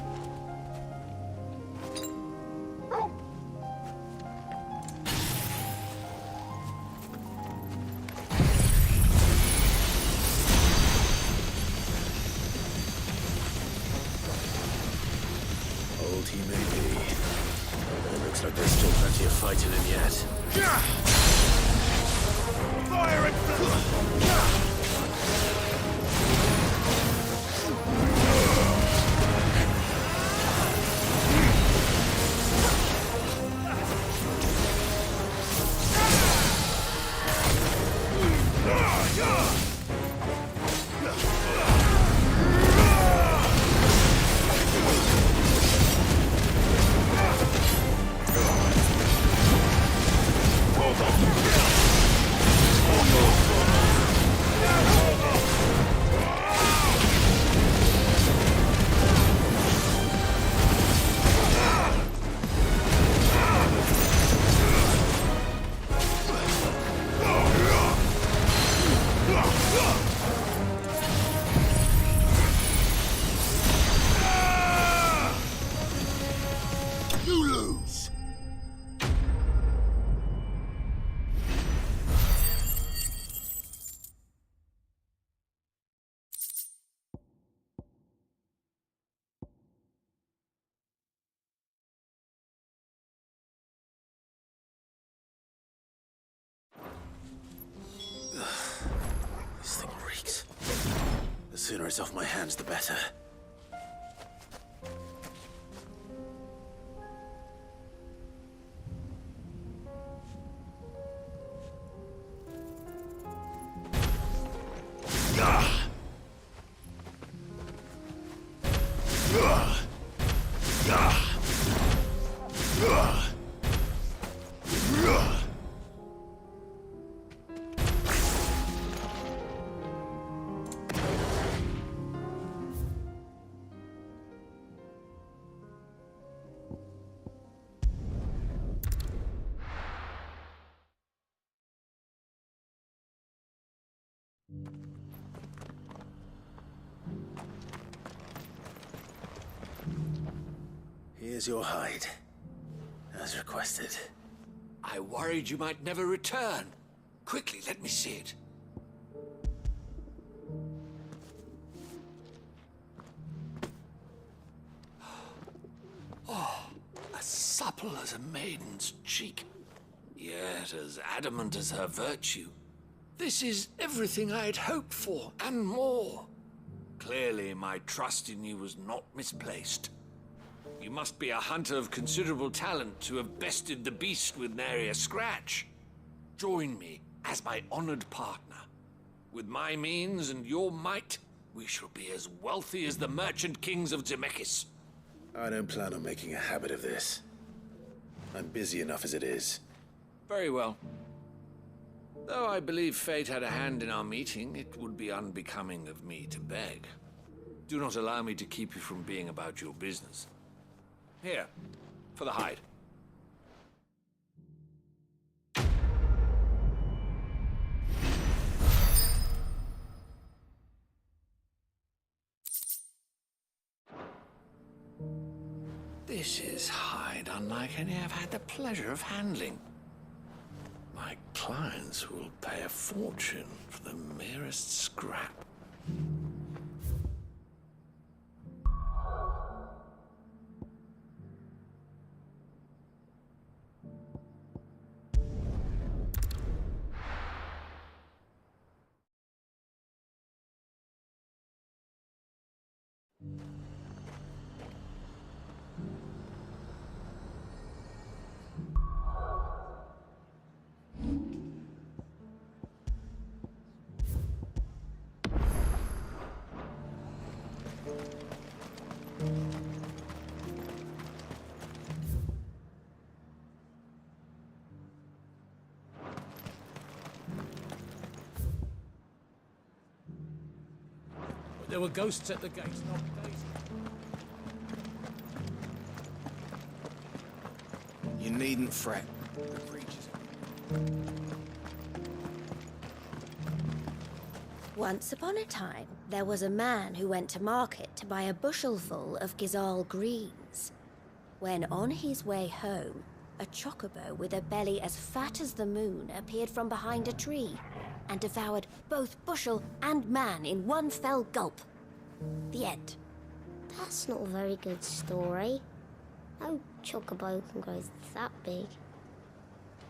Old teammate Looks like there's still plenty of fighting in yet. Fire and This thing reeks. The sooner it's off my hands, the better. Here's your hide, as requested. I worried you might never return. Quickly, let me see it. Oh, as supple as a maiden's cheek, yet as adamant as her virtue. This is everything I had hoped for, and more. Clearly, my trust in you was not misplaced. You must be a hunter of considerable talent to have bested the beast with nary a scratch. Join me as my honored partner. With my means and your might, we shall be as wealthy as the merchant kings of Zemeckis. I don't plan on making a habit of this. I'm busy enough as it is. Very well. Though I believe fate had a hand in our meeting, it would be unbecoming of me to beg. Do not allow me to keep you from being about your business. Here, for the hide. This is hide unlike any I've had the pleasure of handling. My clients will pay a fortune for the merest scrap. There were ghosts at the gate, not days. You needn't fret. The creatures. Once upon a time, there was a man who went to market to buy a bushelful of Gizal greens. When on his way home, a chocobo with a belly as fat as the moon appeared from behind a tree and devoured both bushel and man in one fell gulp. The end. That's not a very good story. Oh, chocobo can grow that big.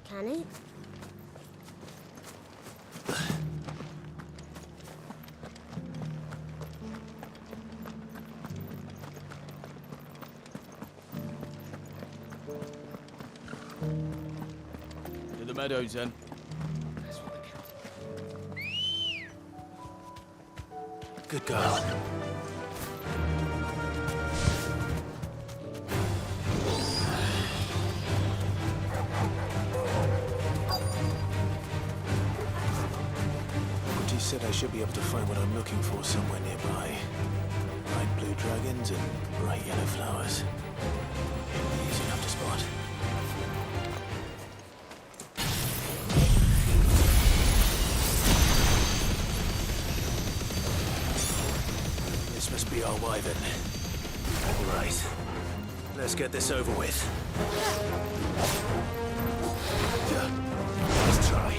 Can it? To the meadows, then. Good girl. Auntie said I should be able to find what I'm looking for somewhere nearby. Bright blue dragons and bright yellow flowers. Easy enough to spot. This must be our wyvern. Right. Let's get this over with. Let's try.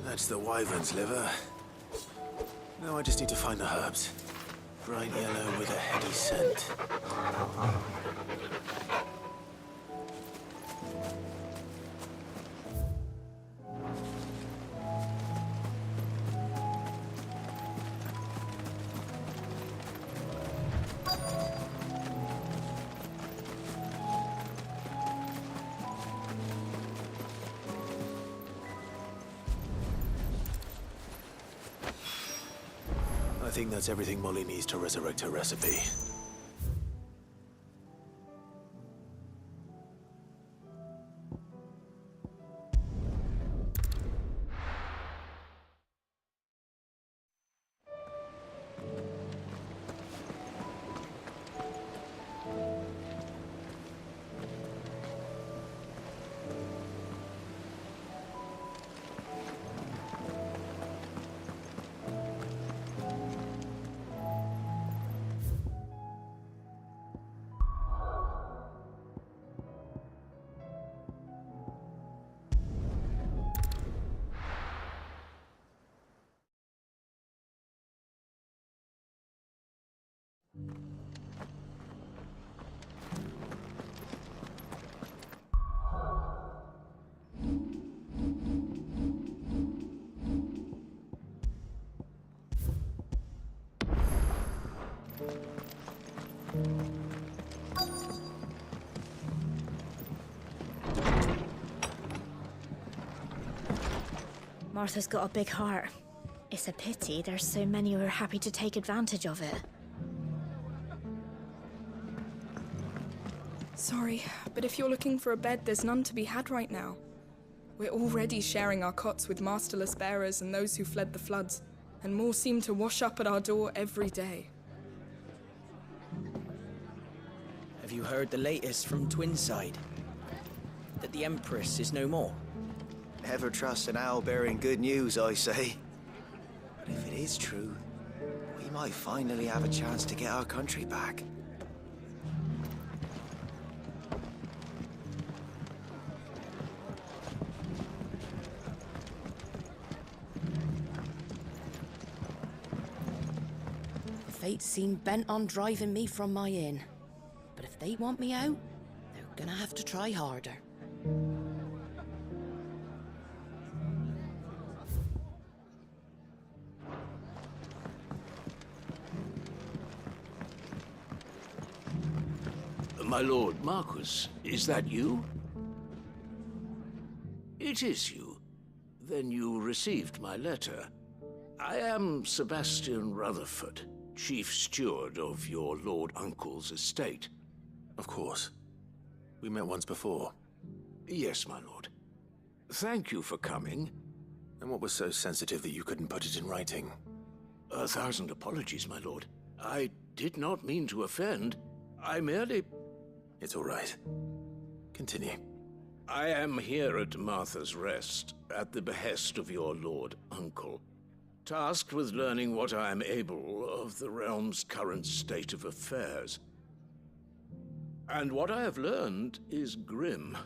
That's the wyvern's liver. Now I just need to find the herbs. Bright yellow with a heady scent. I think that's everything Molly needs to resurrect her recipe. Martha's got a big heart. It's a pity there's so many who are happy to take advantage of it. Sorry, but if you're looking for a bed, there's none to be had right now. We're already sharing our cots with masterless bearers and those who fled the floods, and more seem to wash up at our door every day. Have you heard the latest from Twinside? That the Empress is no more? Never trust an owl bearing good news, I say. But if it is true, we might finally have a chance to get our country back. Fate seem bent on driving me from my inn. But if they want me out, they're Gonna have to try harder. My lord Marquis, is that you? It is you. Then you received my letter. I am Sebastian Rutherford, Chief Steward of your Lord Uncle's estate. Of course. We met once before. Yes, my lord. Thank you for coming. And what was so sensitive that you couldn't put it in writing? 1,000 apologies, my lord. I did not mean to offend. I merely... It's all right. Continue. I am here at Martha's Rest, at the behest of your Lord Uncle, tasked with learning what I am able of the realm's current state of affairs. And what I have learned is grim.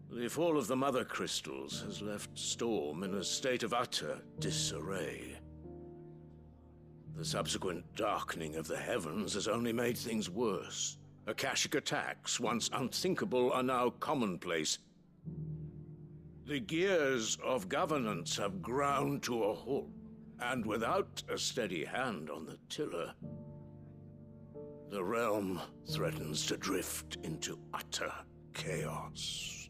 The fall of the Mother Crystals has left Storm in a state of utter disarray. The subsequent darkening of the heavens has only made things worse. Akashic attacks, once unthinkable, are now commonplace. The gears of governance have ground to a halt, and without a steady hand on the tiller, the realm threatens to drift into utter chaos.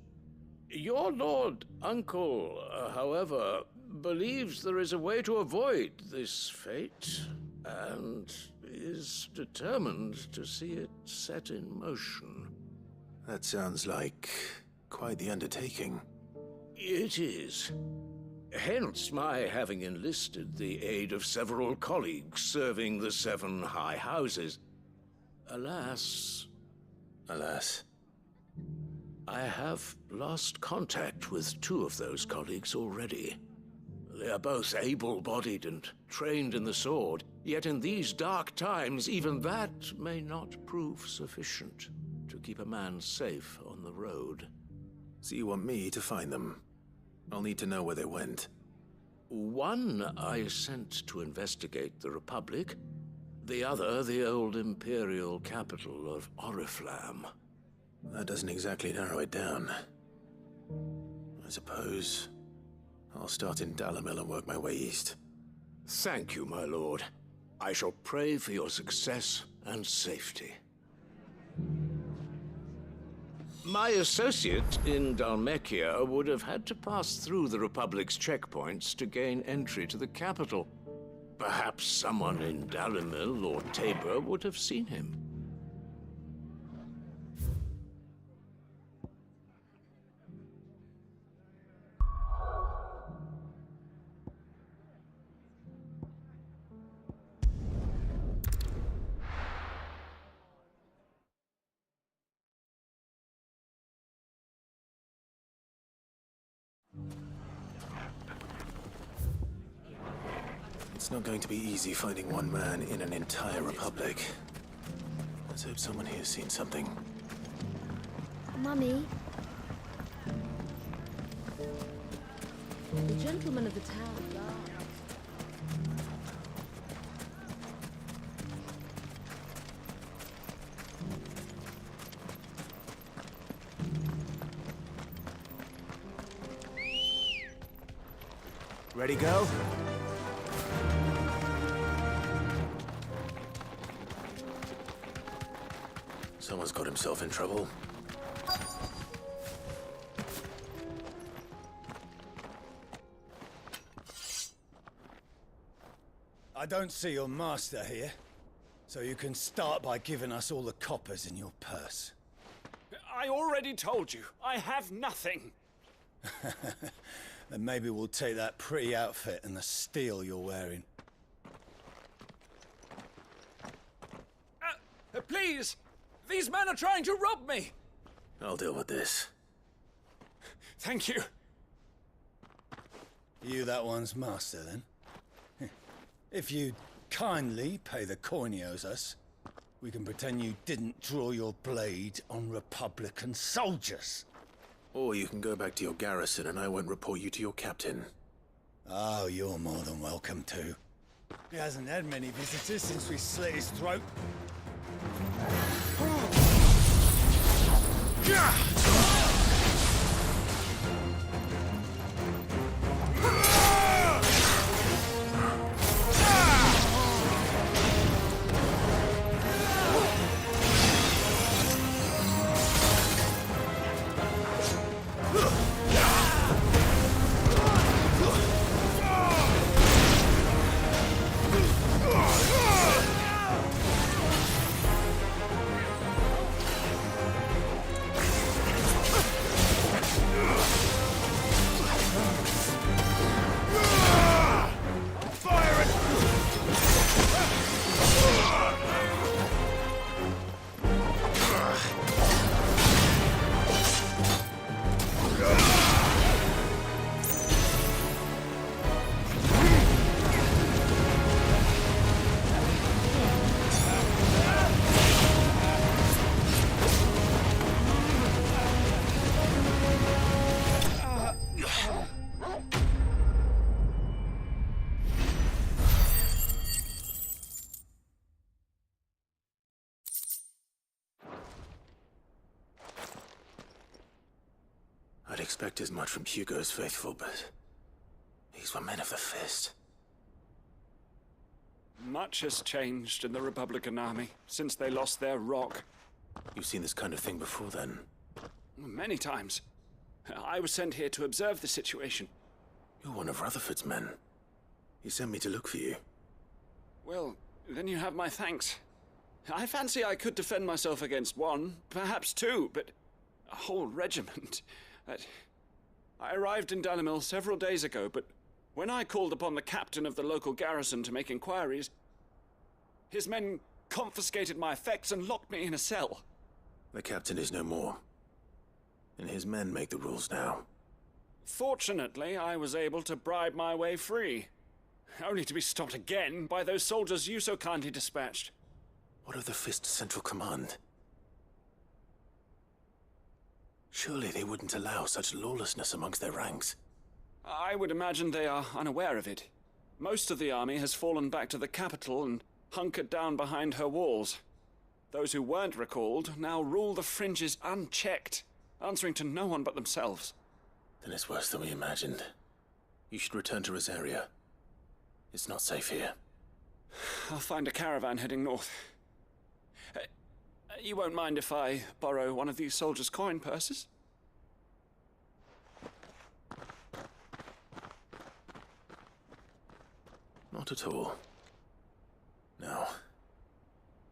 Your Lord Uncle, however, believes there is a way to avoid this fate, and is determined to see it set in motion. That sounds like quite the undertaking. It is. Hence my having enlisted the aid of several colleagues serving the 7 high houses. Alas, I have lost contact with 2 of those colleagues already. They are both able-bodied and trained in the sword, yet in these dark times, even that may not prove sufficient to keep a man safe on the road. So you want me to find them? I'll need to know where they went. One I sent to investigate the Republic, the other the old Imperial capital of Oriflamme. That doesn't exactly narrow it down. I suppose I'll start in Dalamil and work my way east. Thank you, my lord. I shall pray for your success and safety. My associate in Dhalmekia would have had to pass through the Republic's checkpoints to gain entry to the capital. Perhaps someone in Dalamil or Tabor would have seen him. It's not going to be easy finding one man in an entire republic. Let's hope someone here has seen something. Mummy? The gentleman of the town guard. Ready, go? Someone's got himself in trouble. I don't see your master here, so you can start by giving us all the coppers in your purse. I already told you, I have nothing. Then maybe we'll take that pretty outfit and the steel you're wearing. Please! These men are trying to rob me! I'll deal with this. Thank you. You that one's master, then? If you'd kindly pay the coin he owes us, we can pretend you didn't draw your blade on Republican soldiers. Or you can go back to your garrison and I won't report you to your captain. Oh, you're more than welcome to. He hasn't had many visitors since we slit his throat. I'd expect as much from Hugo's faithful, but these were men of the fist. Much has changed in the Republican Army since they lost their rock. You've seen this kind of thing before, then? Many times. I was sent here to observe the situation. You're one of Rutherford's men. He sent me to look for you. Well, then you have my thanks. I fancy I could defend myself against one, perhaps two, but a whole regiment. I arrived in Dalimil several days ago, but when I called upon the captain of the local garrison to make inquiries, his men confiscated my effects and locked me in a cell. The captain is no more, and his men make the rules now. Fortunately, I was able to bribe my way free, only to be stopped again by those soldiers you so kindly dispatched. What of the Fist's Central Command? Surely they wouldn't allow such lawlessness amongst their ranks. I would imagine they are unaware of it. Most of the army has fallen back to the capital and hunkered down behind her walls. Those who weren't recalled now rule the fringes unchecked, answering to no one but themselves. Then it's worse than we imagined. You should return to Rosaria. It's not safe here. I'll find a caravan heading north. You won't mind if I borrow one of these soldiers' coin purses? Not at all. Now,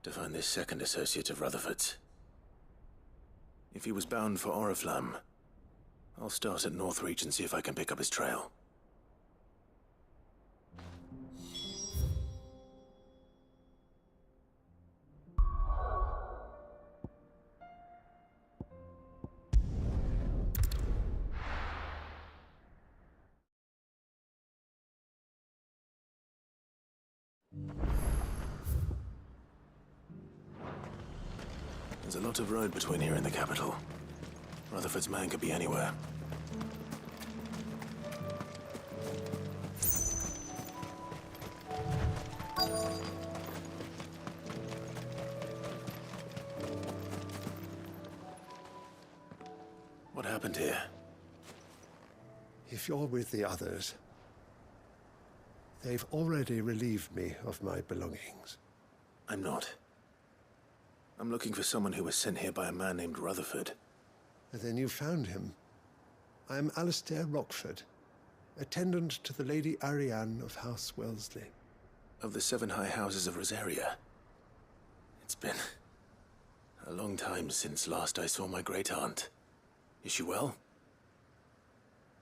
to find this second associate of Rutherford's. If he was bound for Oriflamme, I'll start at Northreach and see if I can pick up his trail. There's a lot of road between here and the capital. Rutherford's man could be anywhere. What happened here? If you're with the others, they've already relieved me of my belongings. I'm not. I'm looking for someone who was sent here by a man named Rutherford. Then you found him. I am Alistair Rockford, attendant to the Lady Ariane of House Wellesley. Of the 7 high houses of Rosaria. It's been a long time since last I saw my great-aunt. Is she well?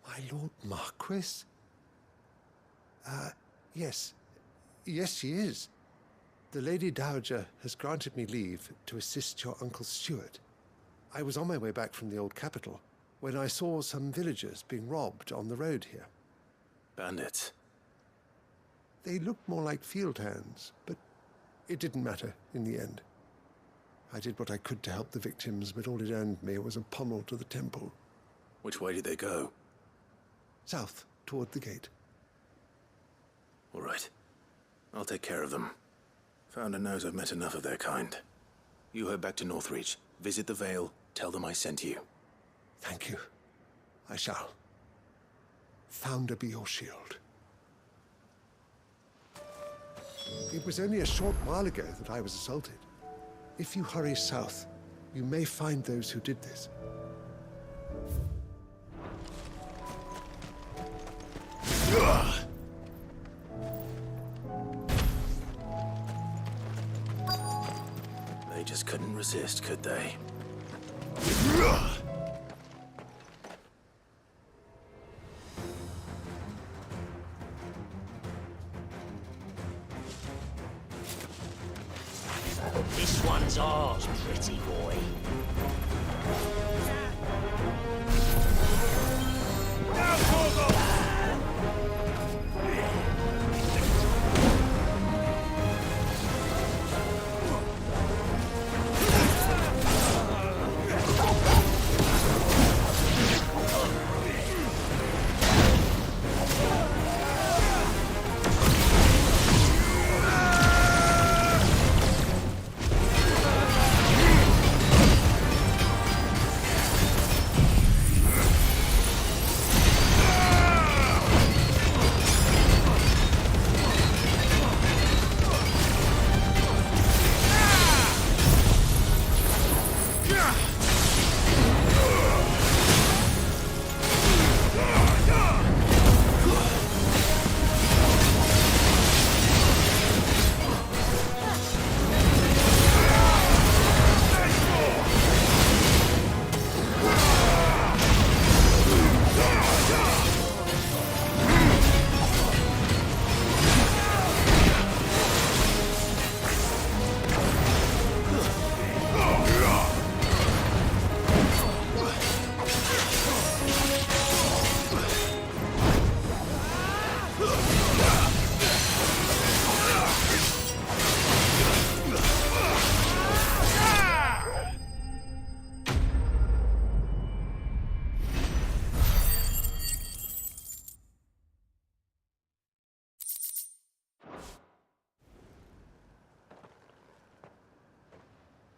My Lord Marquis? Yes. Yes, she is. The Lady Dowager has granted me leave to assist your Uncle Stuart. I was on my way back from the old capital when I saw some villagers being robbed on the road here. Bandits? They looked more like field hands, but it didn't matter in the end. I did what I could to help the victims, but all it earned me was a pommel to the temple. Which way did they go? South, toward the gate. All right. I'll take care of them. Founder knows I've met enough of their kind. You head back to Northreach, visit the Vale, Tell them I sent you. Thank you. I shall. Founder be your shield. It was only a short while ago that I was assaulted. If you hurry south, you may find those who did this. They just couldn't resist, could they? This one's ours, pretty boy.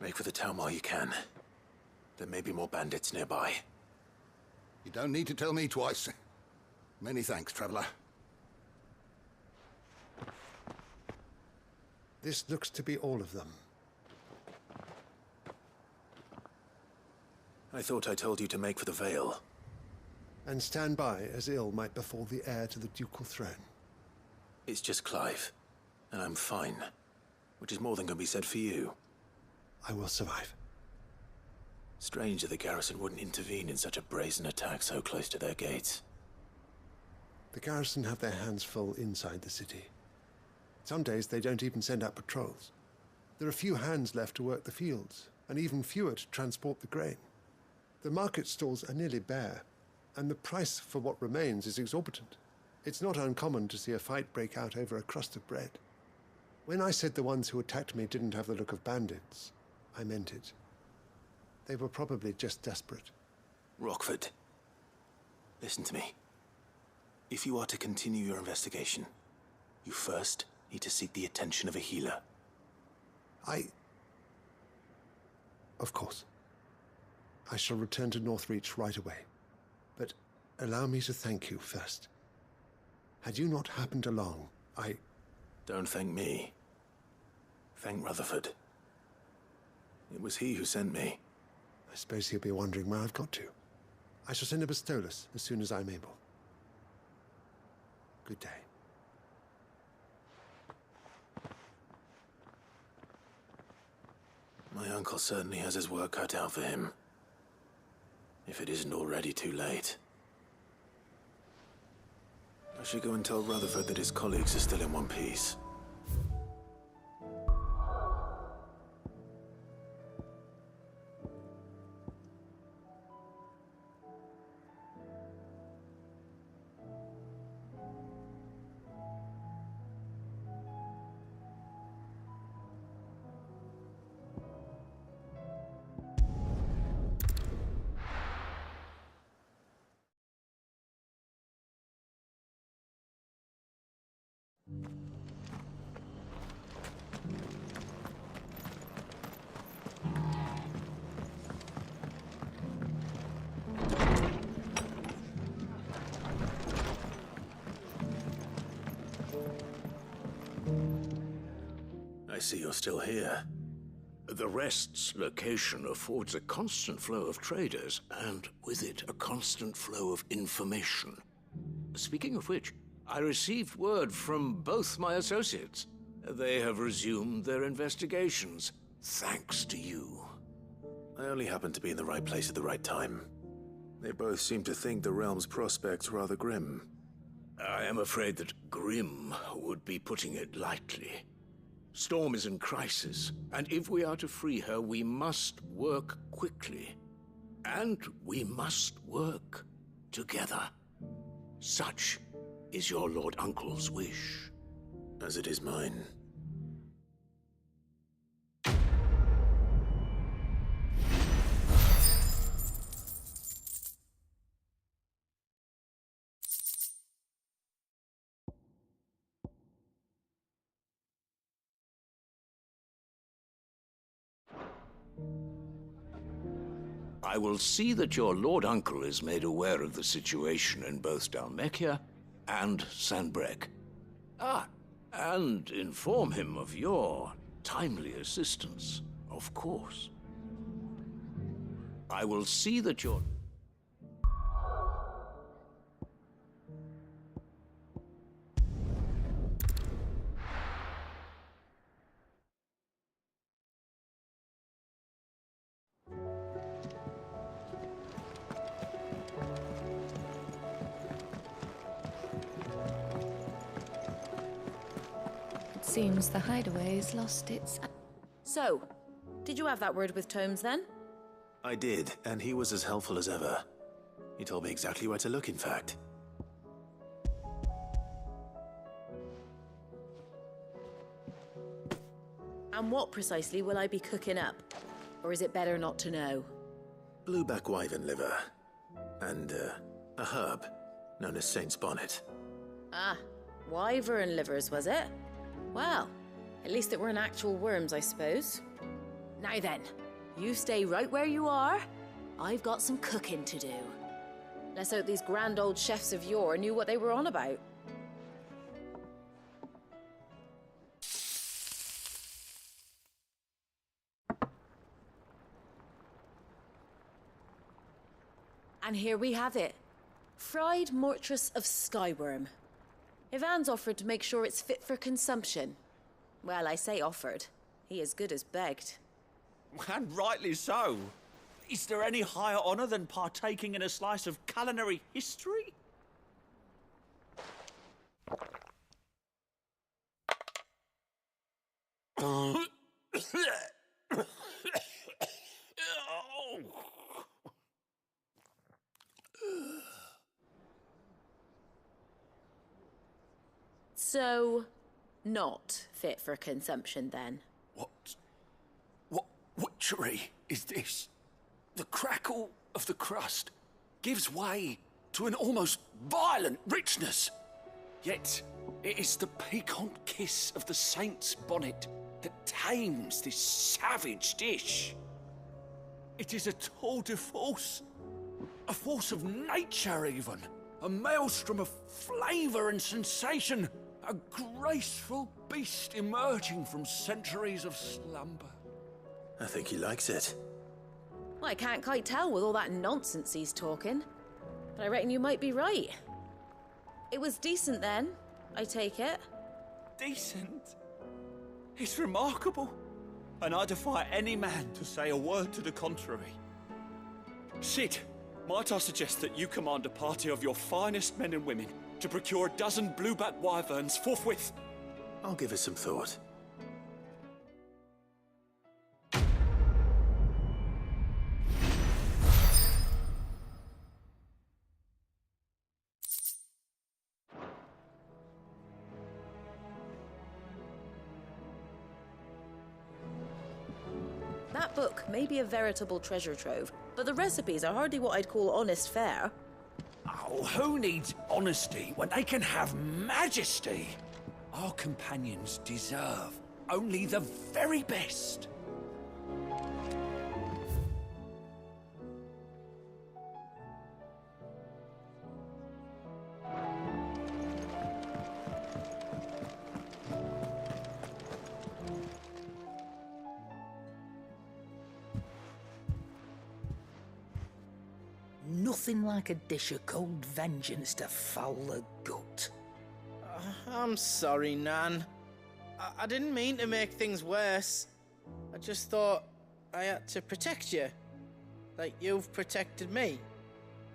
Make for the town while you can. There may be more bandits nearby. You don't need to tell me twice. Many thanks, traveler. This looks to be all of them. I thought I told you to make for the Vale. And stand by as ill might befall the heir to the ducal throne. It's just Clive, and I'm fine. Which is more than can be said for you. I will survive. Strange that the garrison wouldn't intervene in such a brazen attack so close to their gates. The garrison have their hands full inside the city. Some days they don't even send out patrols. There are few hands left to work the fields, and even fewer to transport the grain. The market stalls are nearly bare, and the price for what remains is exorbitant. It's not uncommon to see a fight break out over a crust of bread. When I said the ones who attacked me didn't have the look of bandits, I meant it. They were probably just desperate. Rockford, listen to me. If you are to continue your investigation, you first need to seek the attention of a healer. Of course. I shall return to Northreach right away. But allow me to thank you first. Had you not happened along, Don't thank me. Thank Rutherford. It was he who sent me. I suppose he'll be wondering where I've got to. I shall send a Bastolus as soon as I'm able. Good day. My uncle certainly has his work cut out for him. If it isn't already too late. I should go and tell Rutherford that his colleagues are still in one piece. I see you're still here. The Rest's location affords a constant flow of traders, and with it, a constant flow of information. Speaking of which, I received word from both my associates. They have resumed their investigations, thanks to you. I only happened to be in the right place at the right time. They both seem to think the realm's prospects rather grim. I am afraid that grim would be putting it lightly. Storm is in crisis, and if we are to free her, we must work quickly. And we must work together. Such is your Lord Uncle's wish. As it is mine. I will see that your Lord Uncle is made aware of the situation in both Dhalmekia and Sanbreque. And inform him of your timely assistance, of course. I will see that your... Seems the hideaway's lost its... So, did you have that word with Tomes then? I did, and he was as helpful as ever. He told me exactly where to look, in fact. And what precisely will I be cooking up? Or is it better not to know? Blueback wyvern liver. And, a herb known as Saint's Bonnet. Ah, wyvern livers, was it? Well, at least it weren't actual worms, I suppose. Now then, you stay right where you are. I've got some cooking to do. Let's hope these grand old chefs of yore knew what they were on about. And here we have it. Fried mortress of skyworm. Ivan's offered to make sure it's fit for consumption. Well, I say offered. He as good as begged. And rightly so. Is there any higher honor than partaking in a slice of culinary history? So, not fit for consumption then? What witchery is this? The crackle of the crust gives way to an almost violent richness. Yet, it is the piquant kiss of the Saint's Bonnet that tames this savage dish. It is a tour de force. A force of nature, even. A maelstrom of flavor and sensation. A graceful beast emerging from centuries of slumber. I think he likes it. Well, I can't quite tell with all that nonsense he's talking. But I reckon you might be right. It was decent then, I take it. Decent? It's remarkable. And I defy any man to say a word to the contrary. Sid, might I suggest that you command a party of your finest men and women to procure a dozen blueback wyverns forthwith? I'll give it some thought. That book may be a veritable treasure trove, but the recipes are hardly what I'd call honest fare. Oh, who needs honesty when they can have majesty? Our companions deserve only the very best. Nothing like a dish of cold vengeance to foul the gut. I'm sorry, Nan. I didn't mean to make things worse. I just thought I had to protect you. Like you've protected me.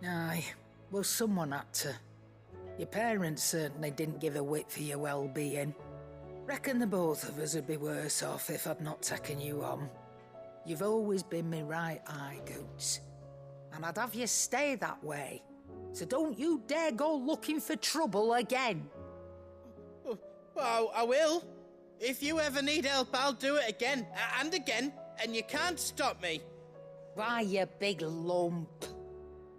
Aye, well, someone had to. Your parents certainly didn't give a whit for your well-being. Reckon the both of us would be worse off if I'd not taken you on. You've always been me right eye, Goots. And I'd have you stay that way. So don't you dare go looking for trouble again. Well, I will. If you ever need help, I'll do it again and again, and you can't stop me. Why, you big lump.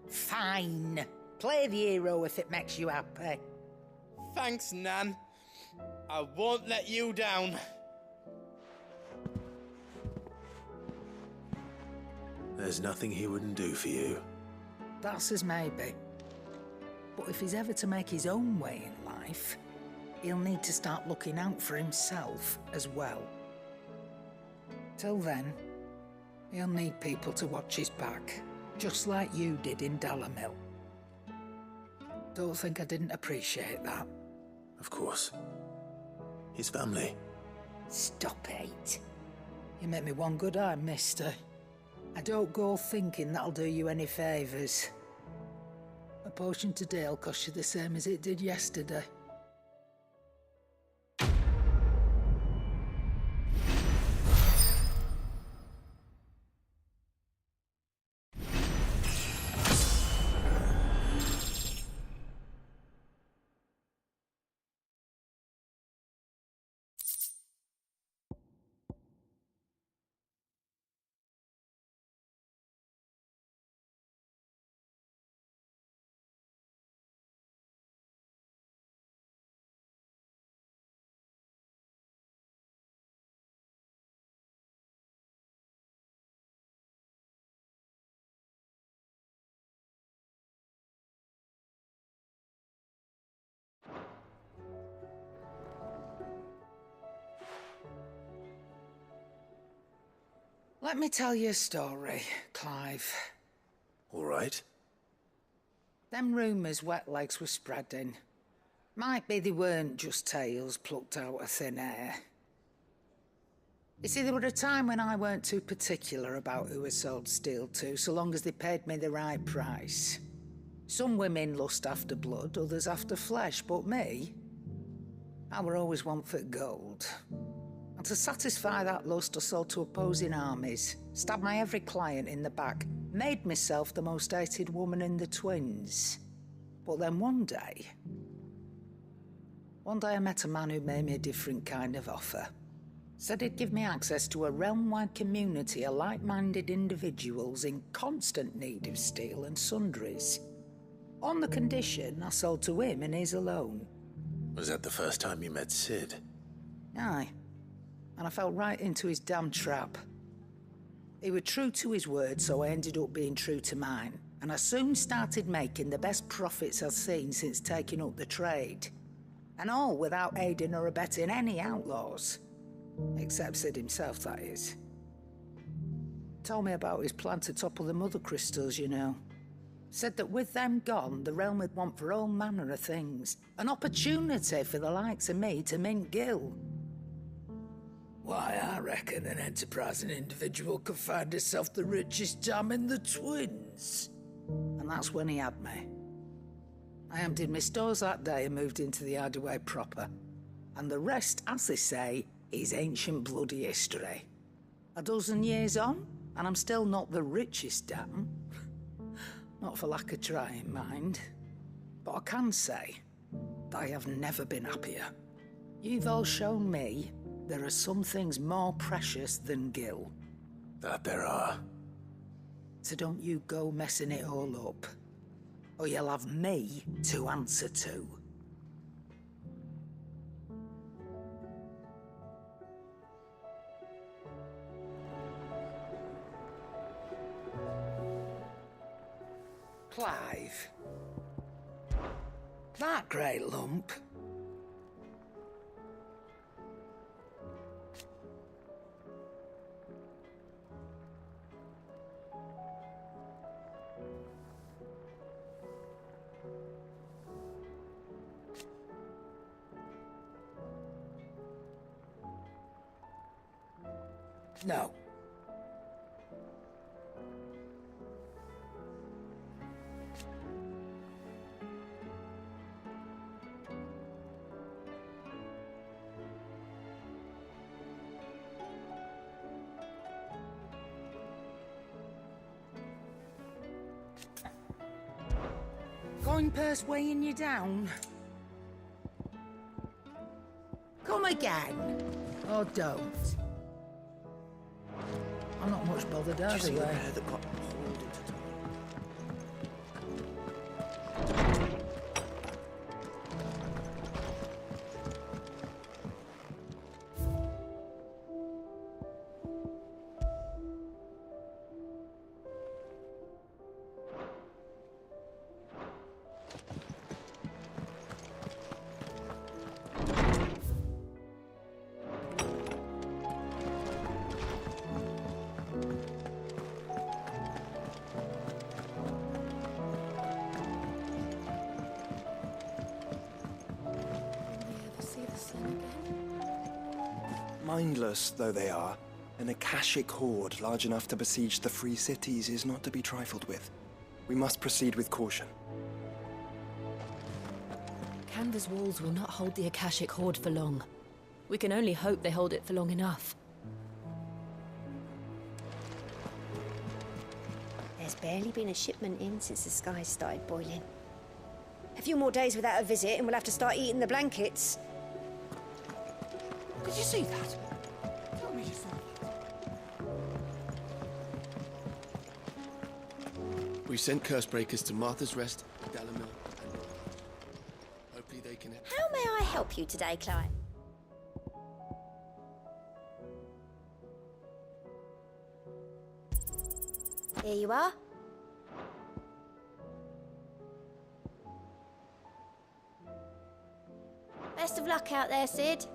Fine. Play the hero if it makes you happy. Thanks, Nan. I won't let you down. There's nothing he wouldn't do for you. That's as maybe. But if he's ever to make his own way in life, he'll need to start looking out for himself as well. Till then, he'll need people to watch his back, just like you did in Dalamil. Don't think I didn't appreciate that. Of course. His family. Stop it. You make me one good eye, mister. I don't go thinking that'll do you any favours. A potion today'll cost you the same as it did yesterday. Let me tell you a story, Clive. All right. Them rumours wet legs were spreading. Might be they weren't just tales plucked out of thin air. You see, there were a time when I weren't too particular about who I sold steel to, so long as they paid me the right price. Some women lust after blood, others after flesh, but me, I were always one for gold. And to satisfy that lust, I sold to opposing armies, stabbed my every client in the back, made myself the most hated woman in the twins. But then one day I met a man who made me a different kind of offer. Said he'd give me access to a realm-wide community of like-minded individuals in constant need of steel and sundries. On the condition I sold to him and his alone. Was that the first time you met Sid? Aye. And I fell right into his damn trap. He was true to his word, so I ended up being true to mine. And I soon started making the best profits I've seen since taking up the trade. And all without aiding or abetting any outlaws. Except Sid himself, that is. Told me about his plan to topple the mother crystals, you know. Said that with them gone, the realm would want for all manner of things. An opportunity for the likes of me to mint gil. Why, I reckon an enterprising individual could find himself the richest dam in the twins. And that's when he had me. I emptied my stores that day and moved into the hideaway proper. And the rest, as they say, is ancient bloody history. A dozen years on, and I'm still not the richest dam. Not for lack of trying, mind. But I can say that I have never been happier. You've all shown me there are some things more precious than gil. That there are. So don't you go messing it all up, or you'll have me to answer to. Clive. That great lump. No. Coin purse weighing you down? Come again. Or don't. I'm not much bothered either way. Did you see the pair that got hauled into town? Mindless though they are, an Akashic horde large enough to besiege the free cities is not to be trifled with. We must proceed with caution. Canva's walls will not hold the Akashic horde for long. We can only hope they hold it for long enough. There's barely been a shipment in since the skies started boiling. A few more days without a visit and we'll have to start eating the blankets. Did you see that? Tell me you saw that. We sent Cursebreakers to Martha's Rest, Dallamil, and hopefully they can... How may I help you today, Clive? Here you are. Best of luck out there, Sid.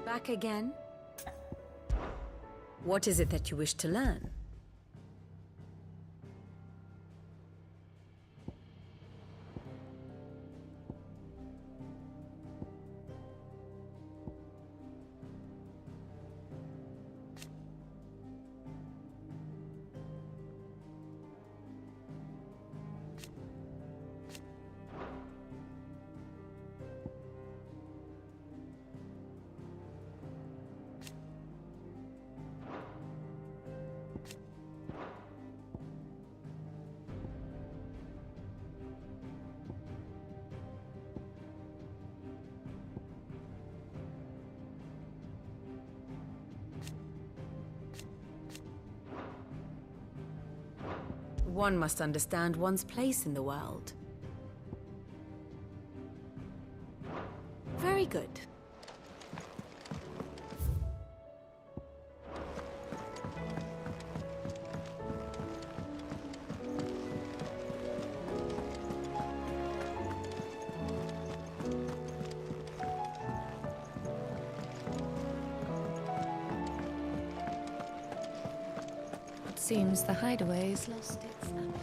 Back again? What is it that you wish to learn? One must understand one's place in the world. Very good. Seems the hideaway's lost its number.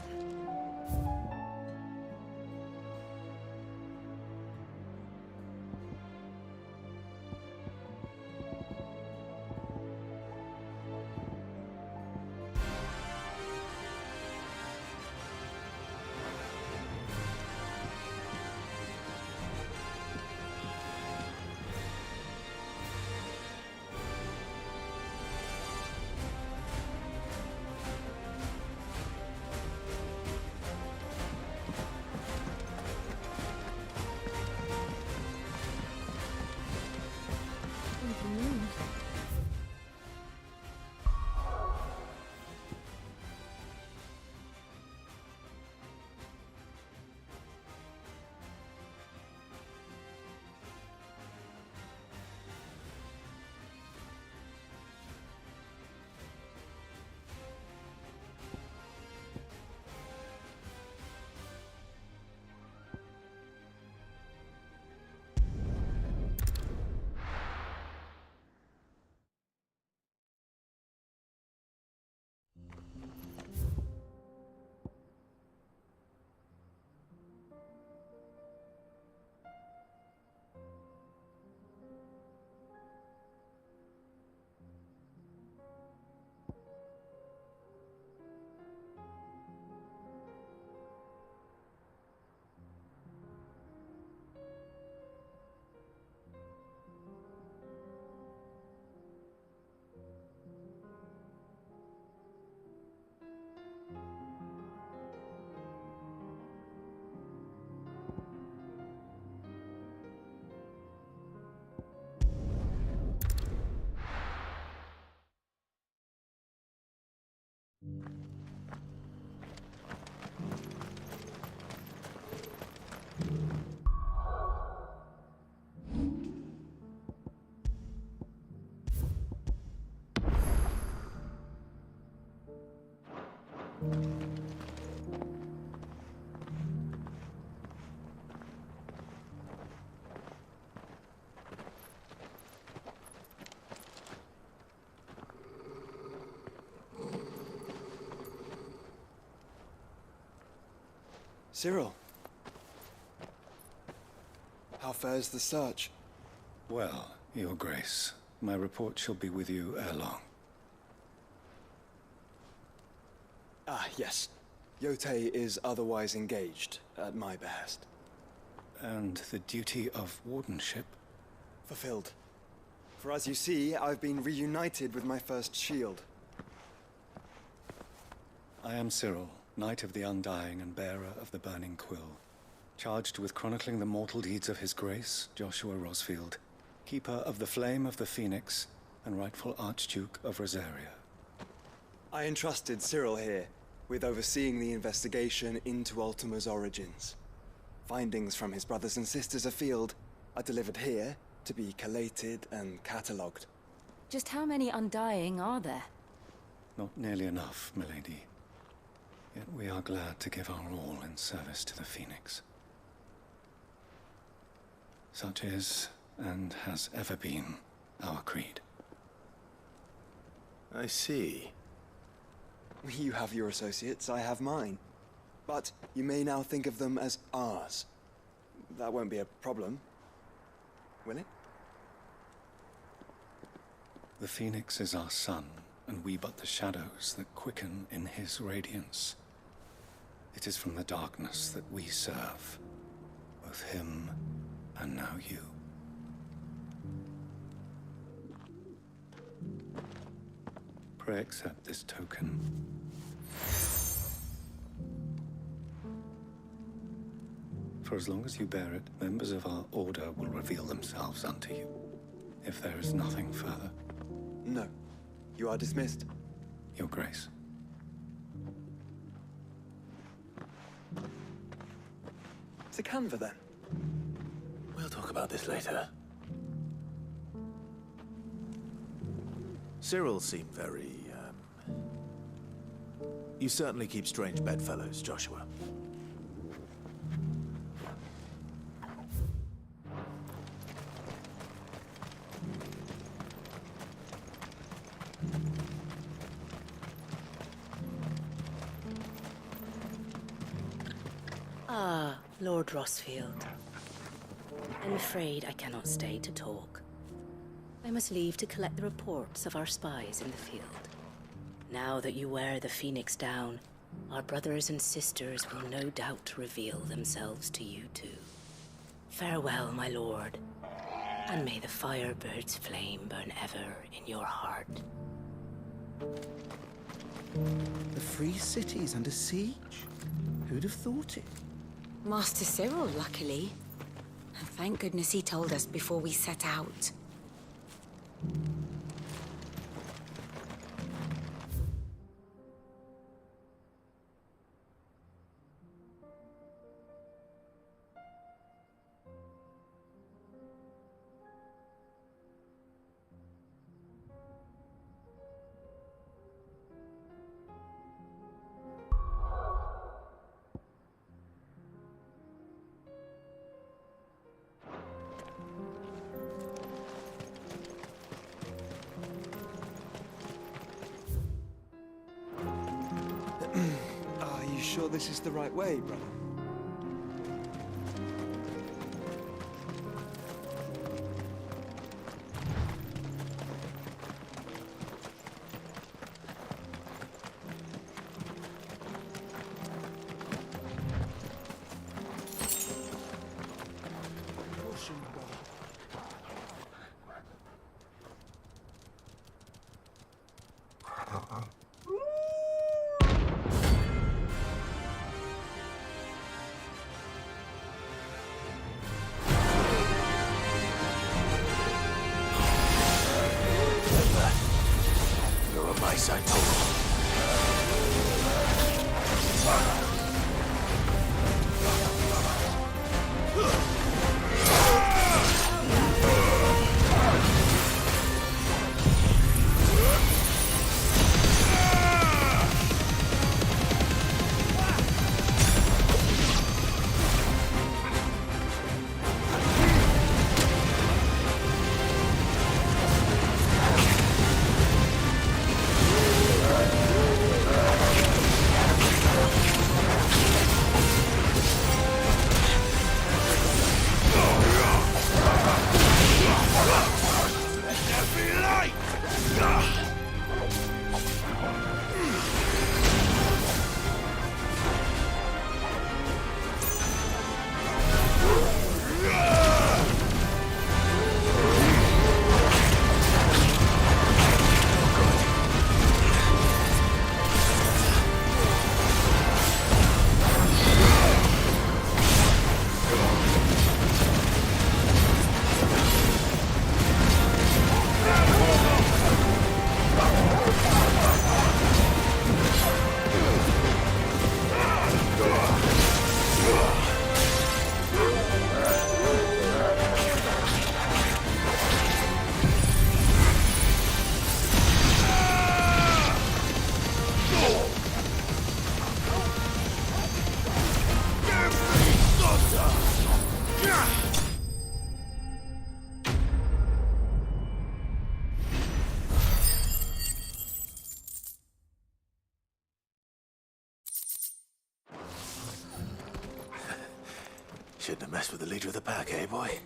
Cyril. How fares the search? Well, Your Grace, my report shall be with you ere long. Ah, yes. Yotei is otherwise engaged, at my behest. And the duty of wardenship? Fulfilled. For as you see, I've been reunited with my first shield. I am Cyril, Knight of the Undying and bearer of the Burning Quill, charged with chronicling the mortal deeds of His Grace, Joshua Rosfield, keeper of the Flame of the Phoenix and rightful Archduke of Rosaria. I entrusted Cyril here with overseeing the investigation into Ultima's origins. Findings from his brothers and sisters afield are delivered here to be collated and catalogued. Just how many Undying are there? Not nearly enough, milady. Yet we are glad to give our all in service to the Phoenix. Such is, and has ever been, our creed. I see. You have your associates, I have mine. But you may now think of them as ours. That won't be a problem, will it? The Phoenix is our sun, and we but the shadows that quicken in his radiance. It is from the darkness that we serve, both him and now you. Pray accept this token. For as long as you bear it, members of our order will reveal themselves unto you. If there is nothing further. No. You are dismissed. Your Grace. It's a canva, then. We'll talk about this later. Cyril seemed very, You certainly keep strange bedfellows, Joshua. Ah, Lord Rosfield. I'm afraid I cannot stay to talk. I must leave to collect the reports of our spies in the field. Now that you wear the Phoenix down, our brothers and sisters will no doubt reveal themselves to you too. Farewell, my lord, and may the Firebird's flame burn ever in your heart. The Free City's under siege? Who'd have thought it? Master Cyril, luckily. And thank goodness he told us before we set out. Sure this is the right way, brother? Good to mess with the leader of the pack, eh, boy?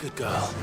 Good girl.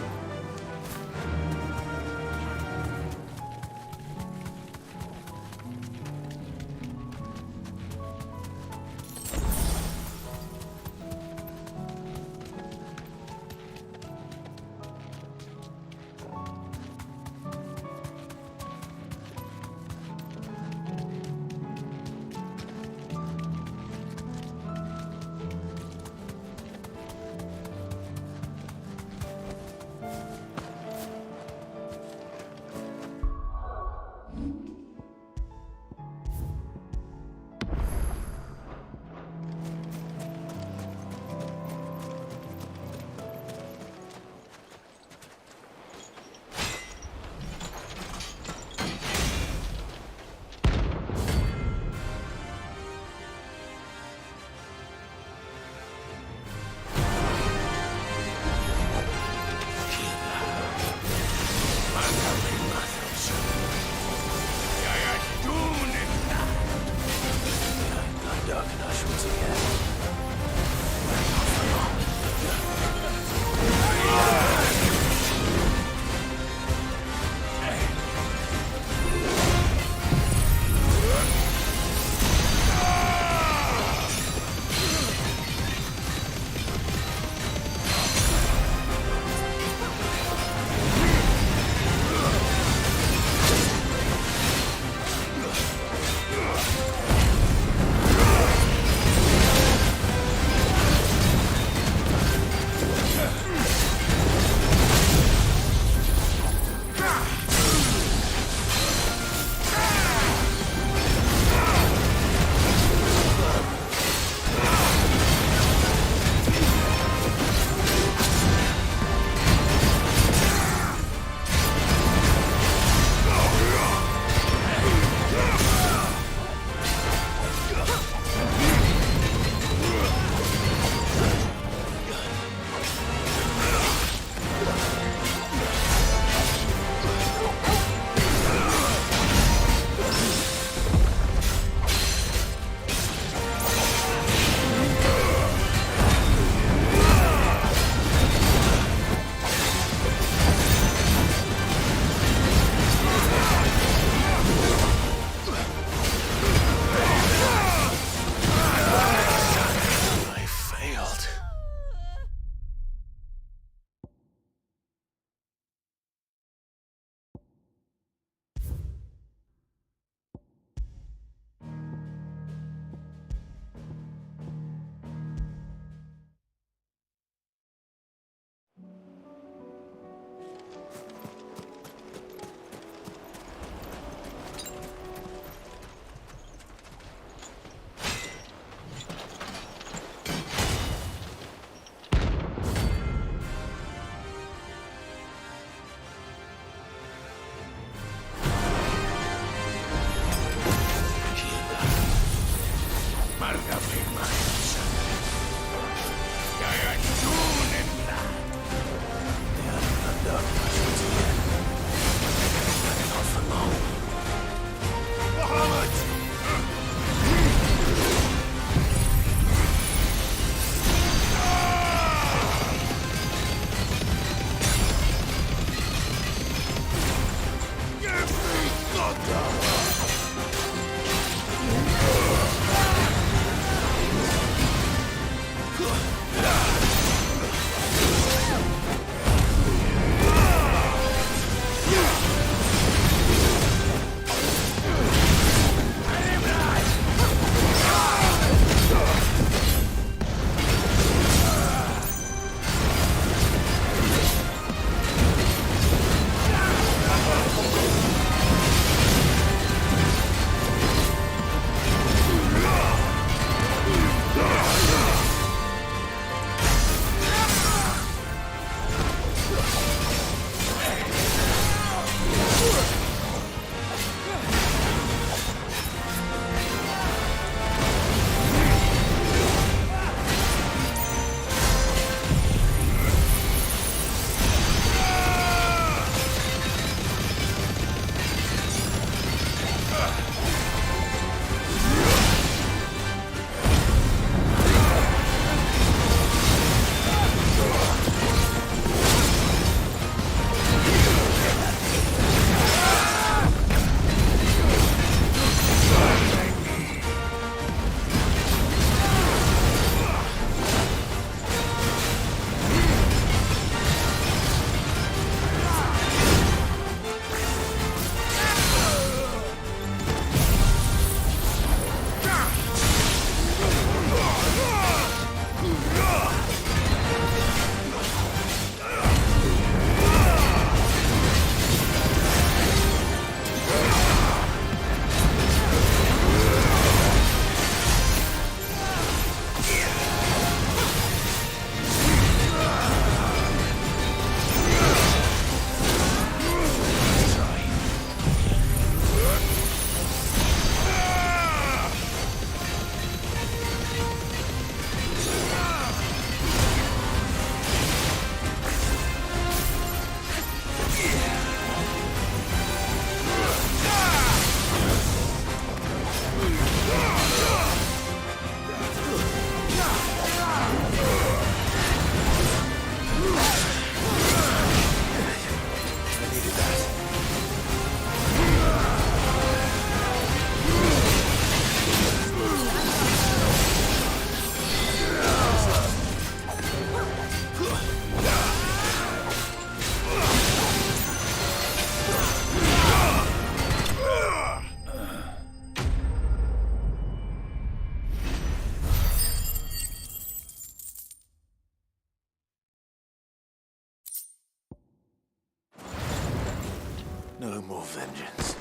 No more vengeance.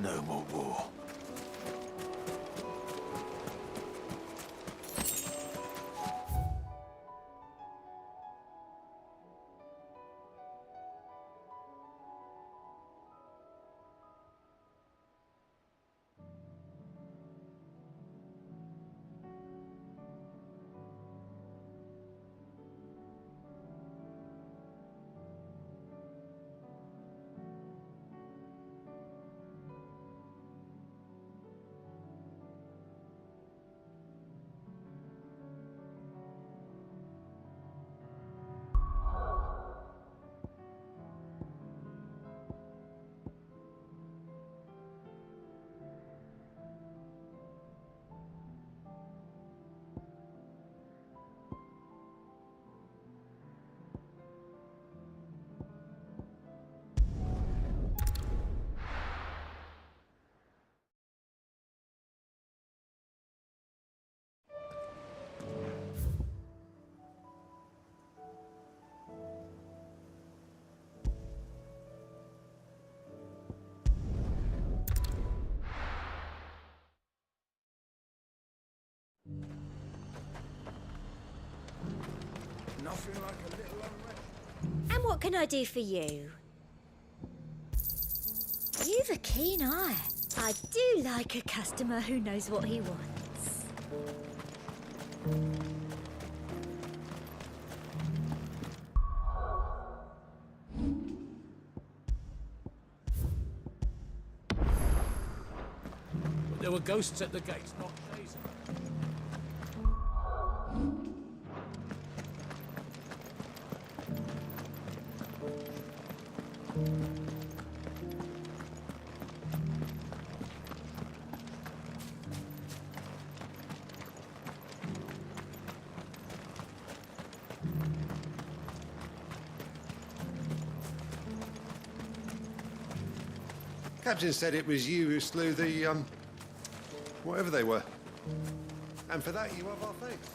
No more war. Nothing like a little unrest. And what can I do for you? You've a keen eye. I do like a customer who knows what he wants. There were ghosts at the gates, not days. Captain said it was you who slew the, whatever they were. And for that, you have our thanks.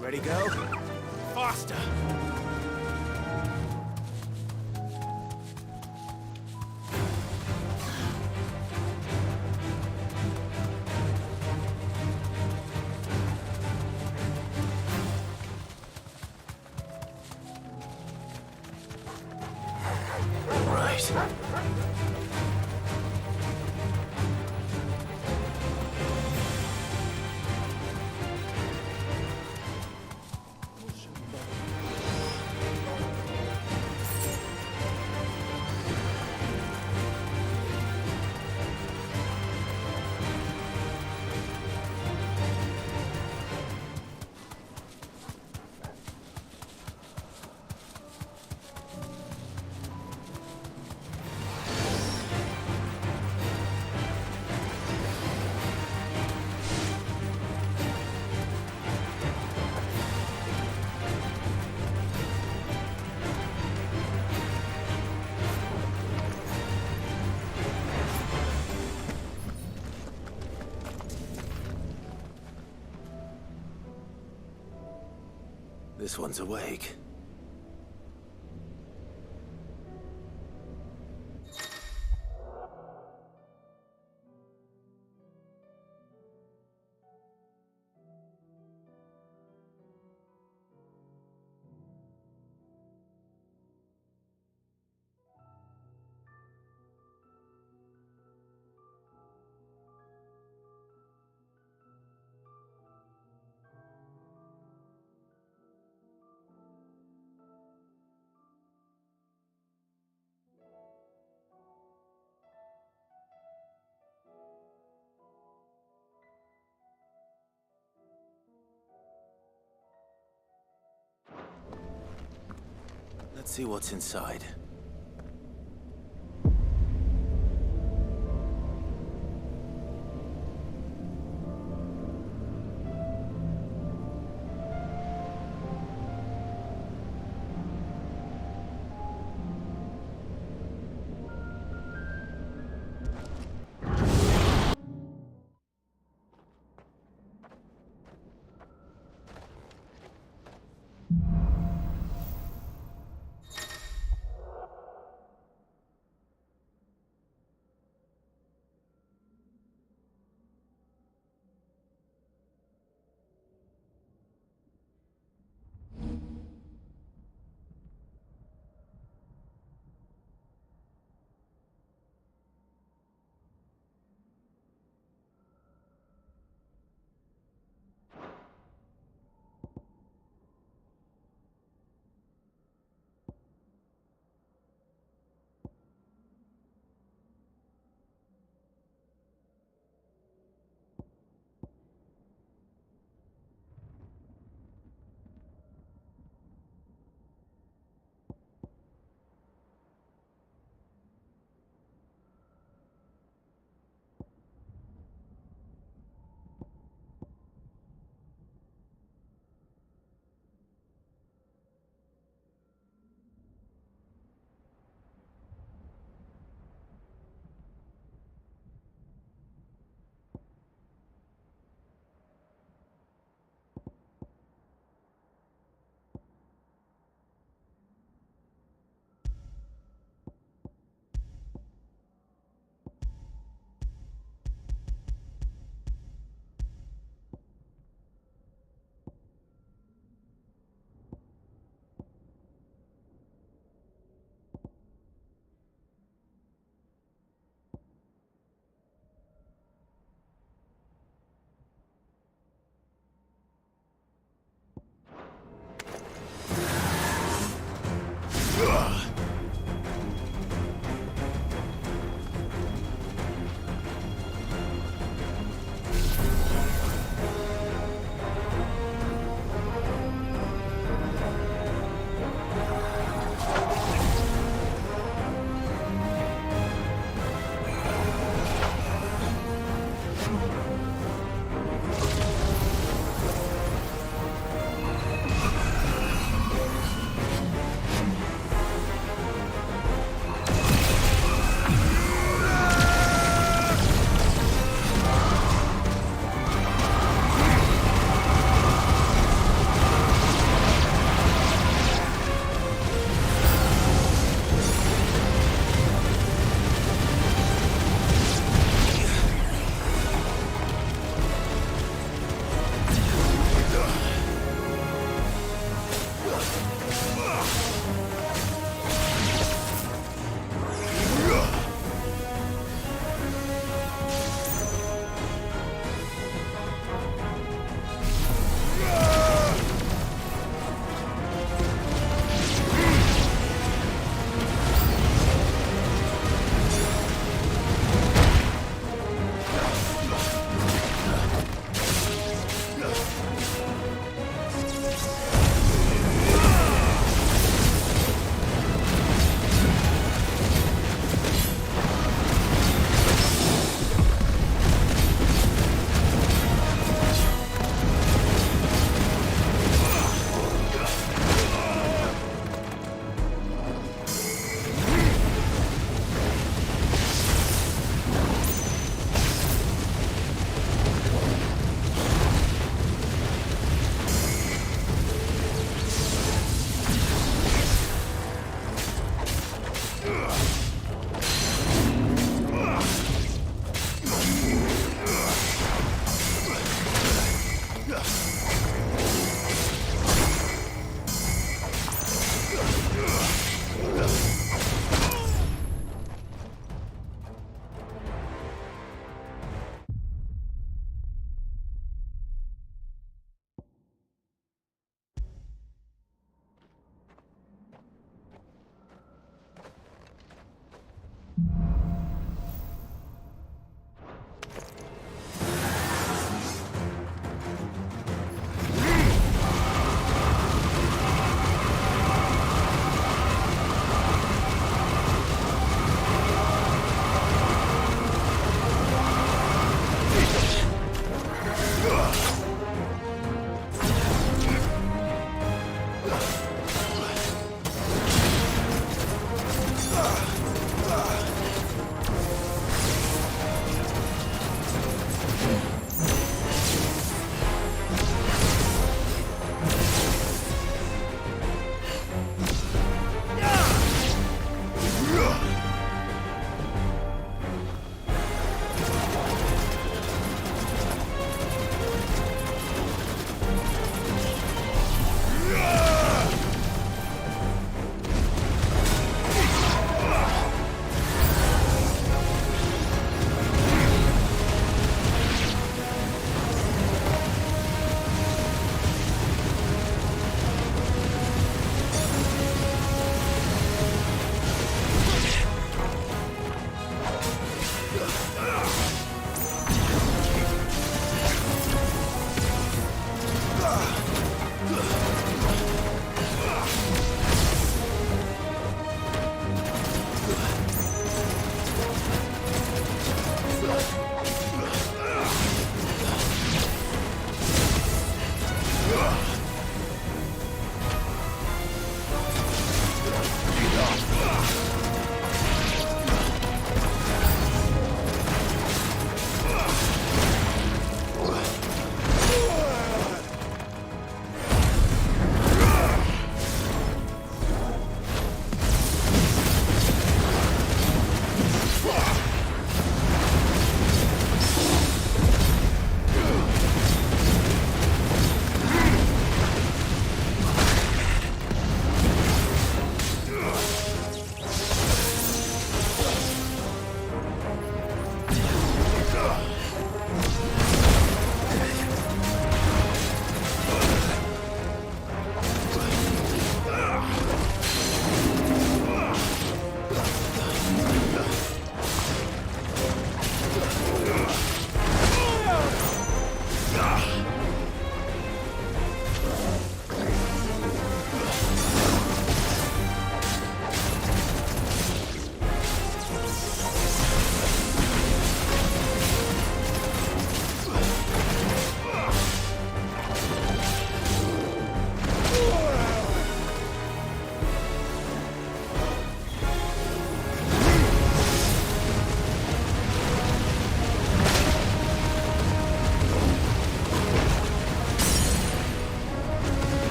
Ready, go? Faster! This one's awake. Let's see what's inside.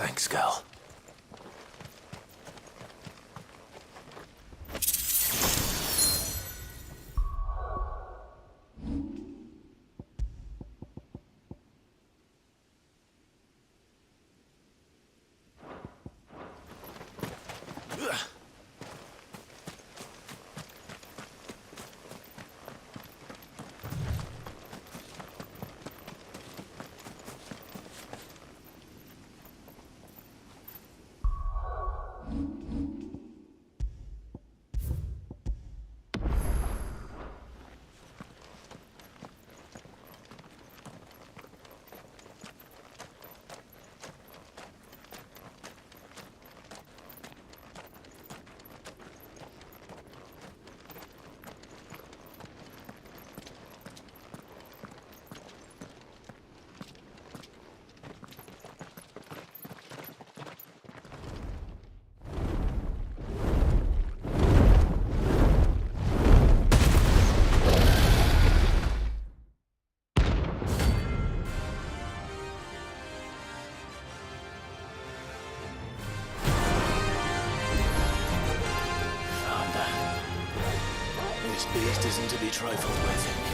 Thanks, girl. This beast isn't to be trifled with.